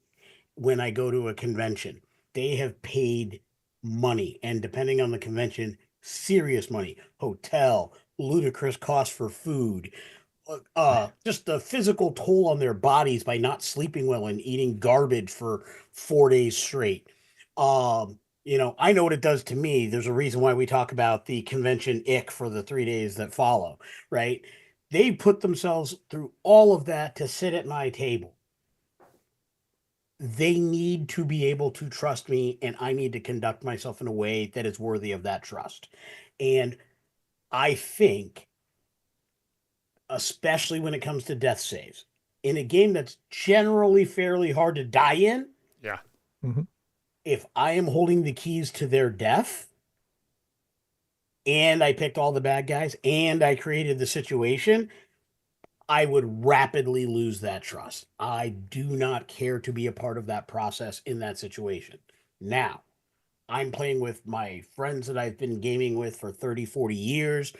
when I go to a convention. They have paid money, and depending on the convention, serious money, hotel, ludicrous cost for food, just the physical toll on their bodies by not sleeping well and eating garbage for 4 days straight. I know what it does to me. There's a reason why we talk about the convention ick for the 3 days that follow, right? They put themselves through all of that to sit at my table. They need to be able to trust me, and I need to conduct myself in a way that is worthy of that trust. And I think, especially when it comes to death saves, in a game that's generally fairly hard to die in, Yeah. if I am holding the keys to their death and I picked all the bad guys and I created the situation, I would rapidly lose that trust. I do not care to be a part of that process in that situation. Now, I'm playing with my friends that I've been gaming with for 30, 40 years.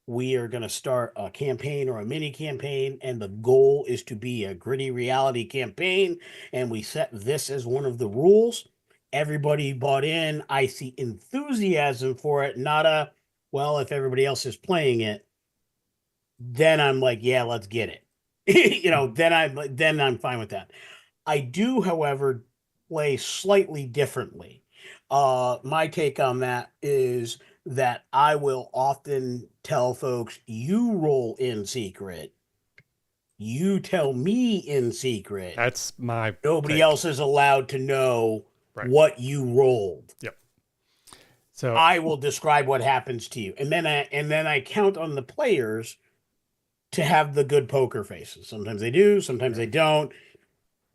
We are going to start a campaign or a mini campaign, and the goal is to be a gritty reality campaign. And we set this as one of the rules. Everybody bought in. I see enthusiasm for it, not a, well, if everybody else is playing it, then I'm like, yeah, let's get it. Then I'm fine with that. I do, however, play slightly differently. My take on that is that I will often tell folks, you roll in secret. You tell me in secret. That's my Nobody take. else is allowed to know what you rolled. Yep. So I will describe what happens to you. And then I count on the players to have the good poker faces. Sometimes they do, sometimes they don't.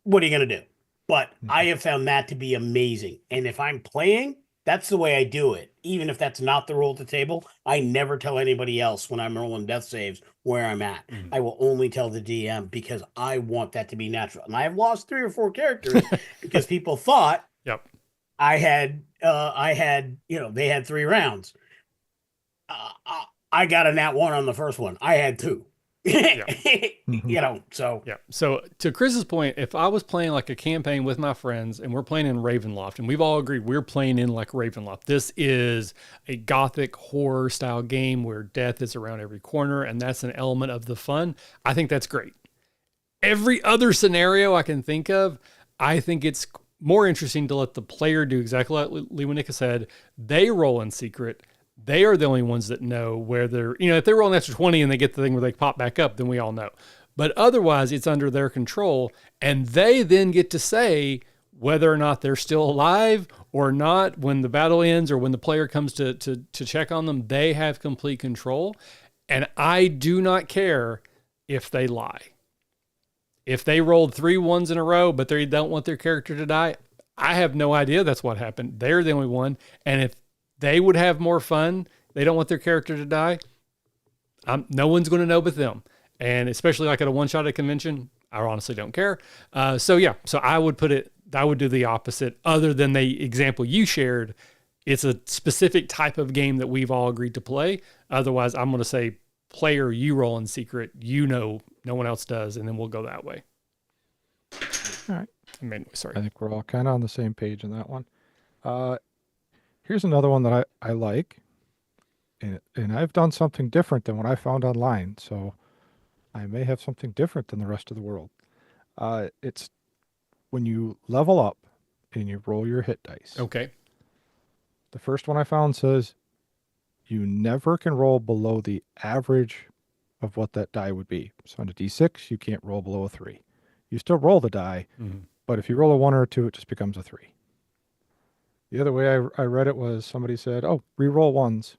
What are you going to do? But I have found that to be amazing. And if I'm playing, that's the way I do it. Even if that's not the roll at the table, I never tell anybody else when I'm rolling death saves where I'm at. I will only tell the DM because I want that to be natural. And I have lost 3 or 4 characters because people thought I had, they had 3 rounds. I got a nat 1 on the first one. I had 2. So to Chris's point, if I was playing like a campaign with my friends and we're playing in Ravenloft, and we've all agreed we're playing in like Ravenloft, this is a gothic horror style game where death is around every corner, and that's an element of the fun. I think that's great. Every other scenario I can think of, I think it's more interesting to let the player do exactly like Lewanika said. They roll in secret. They are the only ones that know where they're, if they roll an extra 20 and they get the thing where they pop back up, then we all know. But otherwise, it's under their control. And they then get to say whether or not they're still alive or not when the battle ends or when the player comes to check on them. They have complete control. And I do not care if they lie. If they rolled 3 ones in a row, but they don't want their character to die, I have no idea that's what happened. They're the only one. And if they would have more fun, they don't want their character to die, no one's going to know but them. And especially like at a one-shot at convention, I honestly don't care. So I would do the opposite. Other than the example you shared, it's a specific type of game that we've all agreed to play. Otherwise, I'm going to say, player, you roll in secret, no one else does, and then we'll go that way. All right. Sorry. I think we're all kind of on the same page in that one. Here's another one that I like, and I've done something different than what I found online, so I may have something different than the rest of the world. It's when you level up and you roll your hit dice. Okay. The first one I found says you never can roll below the average of what that die would be. So on a D6, you can't roll below a 3. You still roll the die, but if you roll a 1 or a 2, it just becomes a 3. The other way I read it was somebody said, oh, re-roll 1s.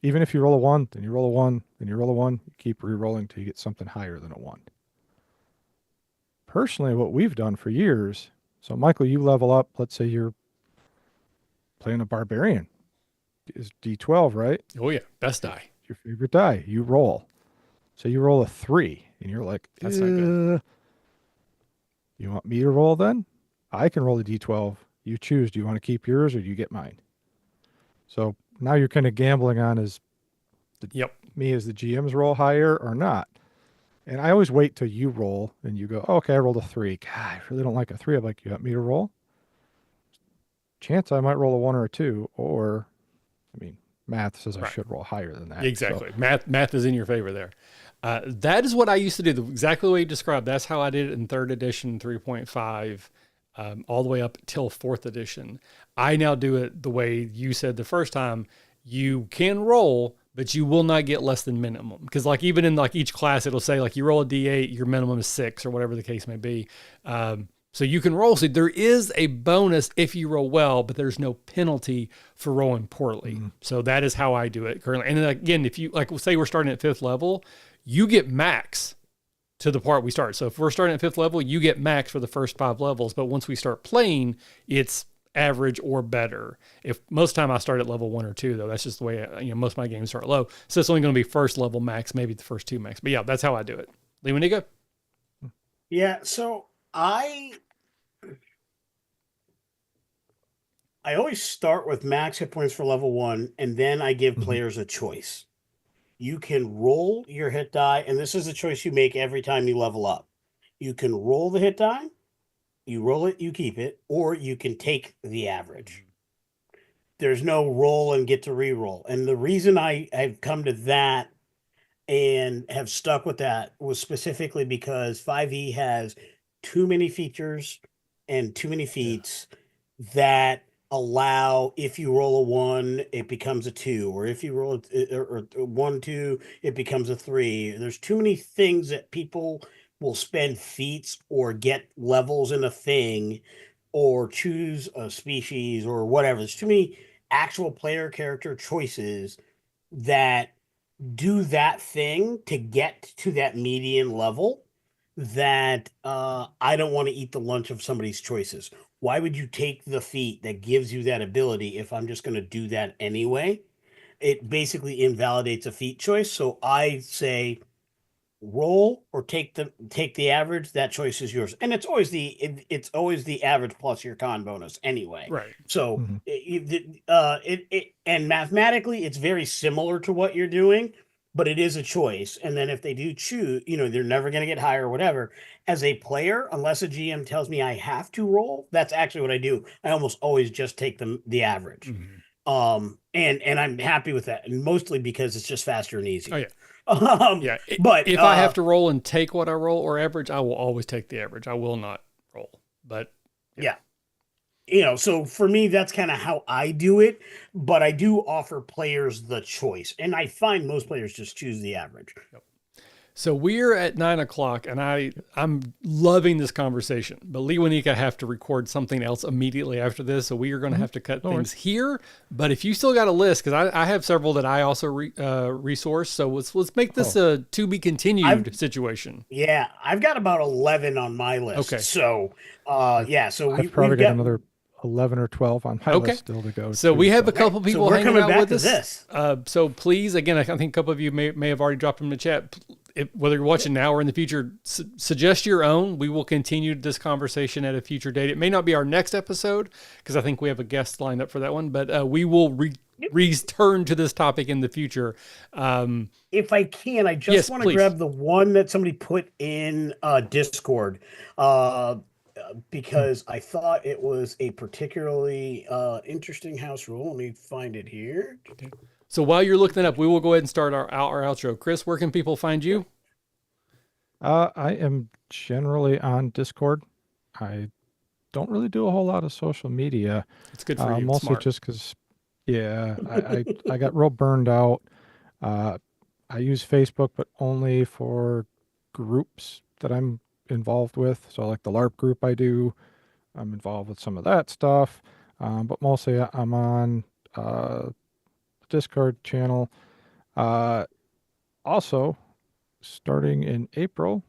Even if you roll a 1, then you roll a 1, then you roll a 1, you keep re-rolling till you get something higher than a 1. Personally, what we've done for years, so Michael, you level up, let's say you're playing a barbarian. Is D12, right? Oh, yeah. Best die. Your favorite die. You roll. So you roll a 3, and you're like, that's not good. You want me to roll then? I can roll a D12. You choose. Do you want to keep yours or do you get mine? So now you're kind of gambling on me as the GM's roll higher or not. And I always wait till you roll and you go, oh, okay, I rolled a 3. God, I really don't like a 3. I'm like, you want me to roll? Chance I might roll a 1 or a 2, or, math says I Right. should roll higher than that. Exactly. Math is in your favor there. That is what I used to do. Exactly the way you described. That's how I did it in third edition, 3.5, all the way up till fourth edition. I now do it the way you said the first time. You can roll, but you will not get less than minimum. Because like even in like each class, it'll say like you roll a D8, your minimum is 6 or whatever the case may be. So you can roll. So there is a bonus if you roll well, but there's no penalty for rolling poorly. Mm-hmm. So that is how I do it currently. And then again, if you like, say we're starting at 5th level, you get max to the part we start. So if we're starting at 5th level, you get max for the first 5 levels. But once we start playing, it's average or better. If most of the time I start at level 1 or 2, though, that's just the way most of my games start low. So it's only going to be first level max, maybe the first 2 max. But yeah, that's how I do it. Lewanika? Yeah, so I always start with max hit points for level 1, and then I give players a choice. You can roll your hit die, and this is a choice you make every time you level up. You can roll the hit die, you roll it, you keep it, or you can take the average. There's no roll and get to re-roll. And the reason I have come to that and have stuck with that was specifically because 5e has too many features and too many feats that allow, if you roll a 1, it becomes a 2, or if you roll a 1, 2, it becomes a 3. There's too many things that people will spend feats or get levels in a thing or choose a species or whatever. There's too many actual player character choices that do that thing to get to that median level that I don't want to eat the lunch of somebody's choices. Why would you take the feat that gives you that ability if I'm just going to do that anyway? It basically invalidates a feat choice. So I say roll or take the average. That choice is yours, and it's always the average plus your con bonus anyway. Right. So and mathematically it's very similar to what you're doing, but it is a choice. And then if they do choose, they're never going to get higher or whatever. As a player, unless a GM tells me I have to roll, that's actually what I do. I almost always just take the average. And I'm happy with that, and mostly because it's just faster and easier. Oh yeah. Yeah. But if I have to roll and take what I roll or average, I will always take the average. I will not roll. But yeah. So for me, that's kind of how I do it. But I do offer players the choice, and I find most players just choose the average. Yep. So we're at 9:00, and I'm loving this conversation. But Lewanika have to record something else immediately after this, so we are going to have to cut things here. But if you still got a list, because I have several that I also resource, so let's make this a to be continued situation. Yeah, I've got about 11 on my list. Okay. So so I've probably got another 11 or 12 on my list still to go. So we have a couple people hanging out with us. This. So please, again, I think a couple of you may have already dropped them in the chat. Whether you're watching now or in the future, suggest your own. We will continue this conversation at a future date. It may not be our next episode because I think we have a guest lined up for that one, but we will return to this topic in the future. If I can, I just want to grab the one that somebody put in Discord because I thought it was a particularly interesting house rule. Let me find it here. Okay. So while you're looking it up, we will go ahead and start our outro. Chris, where can people find you? I am generally on Discord. I don't really do a whole lot of social media. It's good for you. Mostly Smart. just because, I got real burned out. I use Facebook, but only for groups that I'm involved with. So like the LARP group I'm involved with some of that stuff. But mostly I'm on Discord channel. Also, starting in April,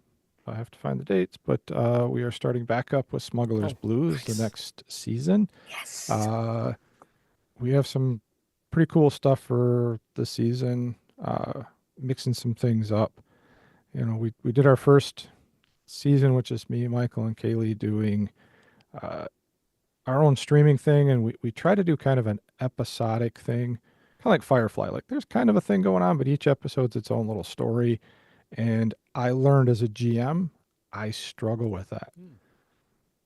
I have to find the dates, but we are starting back up with Smuggler's Blues the next season. Yes. We have some pretty cool stuff for the season, mixing some things up. We did our first season, which is me, Michael, and Kaylee doing our own streaming thing, and we try to do kind of an episodic thing, kind of like Firefly. Like there's kind of a thing going on, but each episode's its own little story. And I learned as a GM, I struggle with that.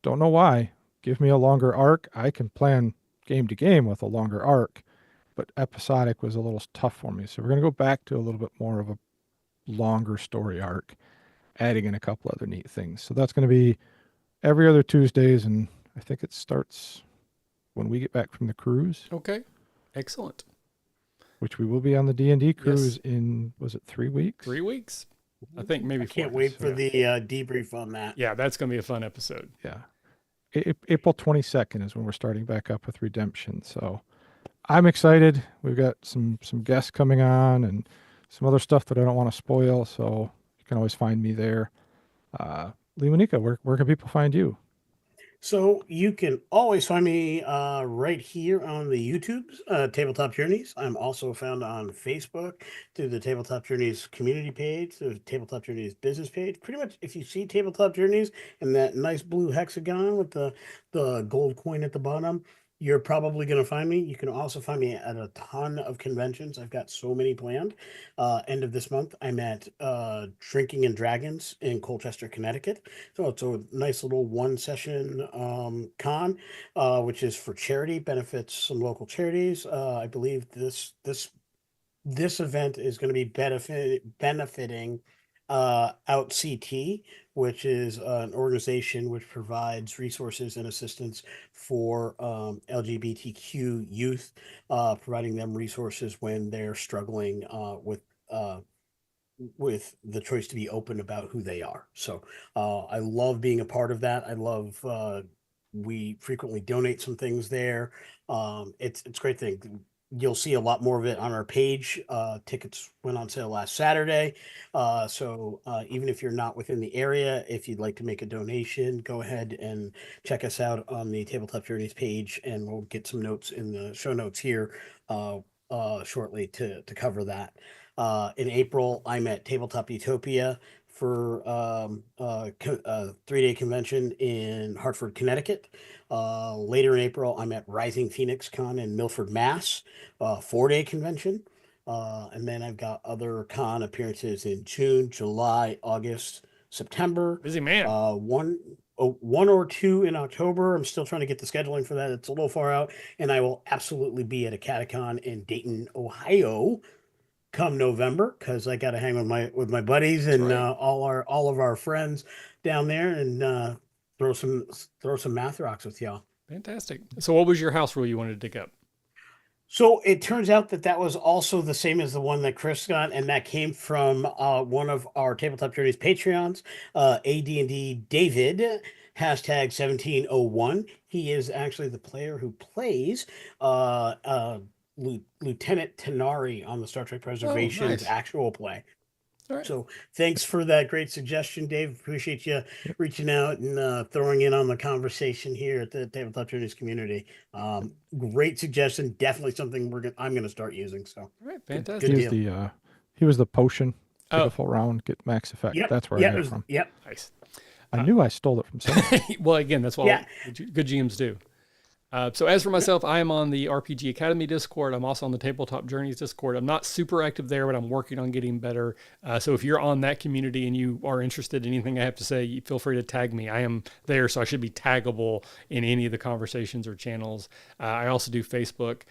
Don't know why. Give me a longer arc. I can plan game to game with a longer arc. but episodic was a little tough for me. So we're going to go back to a little bit more of a longer story arc, adding in a couple other neat things. So that's going to be every other Tuesdays, and I think it starts when we get back from the cruise. Okay. Excellent. Which we will be on the D&D cruise Yes. in, was it 3 weeks? 3 weeks. I think maybe I can't 4. wait for the debrief on that. Yeah, that's going to be a fun episode. Yeah. April 22nd is when we're starting back up with Redemption. So I'm excited. We've got some guests coming on and some other stuff that I don't want to spoil. So you can always find me there. Lewanika, where can people find you? So you can always find me right here on the YouTubes, Tabletop Journeys. I'm also found on Facebook through the Tabletop Journeys community page, the Tabletop Journeys business page. Pretty much, if you see Tabletop Journeys and that nice blue hexagon with the gold coin at the bottom, you're probably going to find me. You can also find me at a ton of conventions. I've got so many planned. End of this month, I'm at Drinking and Dragons in Colchester, Connecticut. So it's a nice little one session con, which is for charity, benefits some local charities. I believe this event is going to be benefiting Out CT, which is an organization which provides resources and assistance for LGBTQ youth, providing them resources when they're struggling with the choice to be open about who they are. So I love being a part of that. I love we frequently donate some things there. It's a great thing. You'll see a lot more of it on our page. Tickets went on sale last Saturday. So even if you're not within the area, if you'd like to make a donation, go ahead and check us out on the Tabletop Journeys page, and we'll get some notes in the show notes here shortly to cover that. In April, I'm at Tabletop Utopia for a 3-day convention in Hartford, Connecticut. Later in April, I'm at Rising Phoenix Con in Milford, Mass, 4-day convention. And then I've got other con appearances in June, July, August, September. Busy man. One or two in October. I'm still trying to get the scheduling for that. It's a little far out. And I will absolutely be at a Catacon in Dayton, Ohio, come November, because I got to hang with my buddies and right. all of our friends down there, and throw some math rocks with y'all. Fantastic. So what was your house rule you wanted to dig up? So it turns out that was also the same as the one that Chris got, and that came from one of our Tabletop Journeys Patreons, AD&D David, hashtag 1701. He is actually the player who plays Lieutenant Tenari on the Star Trek Preservation's actual play. All right. So thanks for that great suggestion, Dave. Appreciate you reaching out and throwing in on the conversation here at the Tabletop Journeys community. Great suggestion. Definitely something I'm going to start using. So, all right, fantastic. Good deal. He was the potion. Take a full round, get max effect. Yep. That's where I got it from. Yep. Nice. I knew I stole it from someone. Well, again, that's what good GMs do. So as for myself, I am on the RPG Academy Discord. I'm also on the Tabletop Journeys Discord. I'm not super active there, but I'm working on getting better. So if you're on that community and you are interested in anything I have to say, feel free to tag me. I am there, so I should be taggable in any of the conversations or channels. I also do Facebook.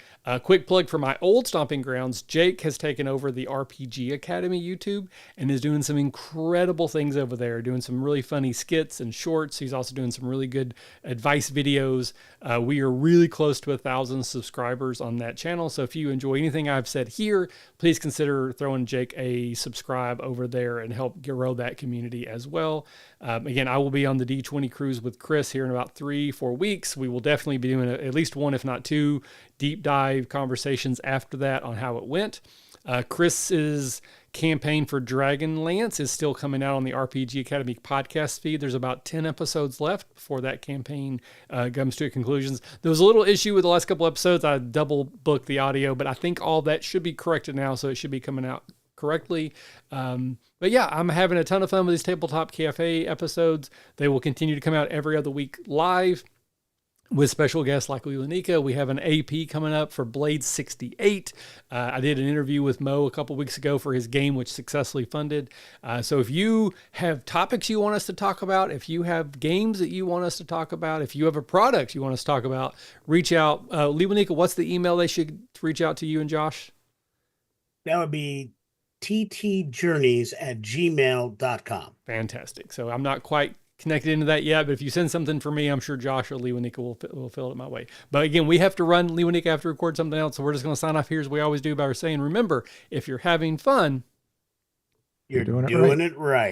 Quick plug for my old stomping grounds. Jake has taken over the RPG Academy YouTube and is doing some incredible things over there, doing some really funny skits and shorts. He's also doing some really good advice videos. We are really close to 1,000 subscribers on that channel. So if you enjoy anything I've said here, please consider throwing Jake a subscribe over there and help grow that community as well. Again, I will be on the D20 cruise with Chris here in about 3-4 weeks. We will definitely be doing at least one, if not two, deep dive conversations after that on how it went. Chris's campaign for Dragonlance is still coming out on the RPG Academy podcast feed. There's about 10 episodes left before that campaign comes to a conclusion. There was a little issue with the last couple episodes. I double booked the audio, but I think all that should be corrected now, so it should be coming out correctly. But yeah, I'm having a ton of fun with these Tabletop Cafe episodes. They will continue to come out every other week live. with special guests like Lewanika. We have an AP coming up for Blade 68. I did an interview with Mo a couple weeks ago for his game, which successfully funded. So if you have topics you want us to talk about, if you have games that you want us to talk about, if you have a product you want us to talk about, reach out. Lewanika, what's the email they should reach out to you and Josh? That would be ttjourneys@gmail.com. Fantastic. So I'm not quite connected into that yet, but if you send something for me, I'm sure Josh or Lewanika will fill it my way. But again, we have to run. Lewanika have to record something else, so we're just going to sign off here as we always do by saying, remember, if you're having fun, you're doing it right.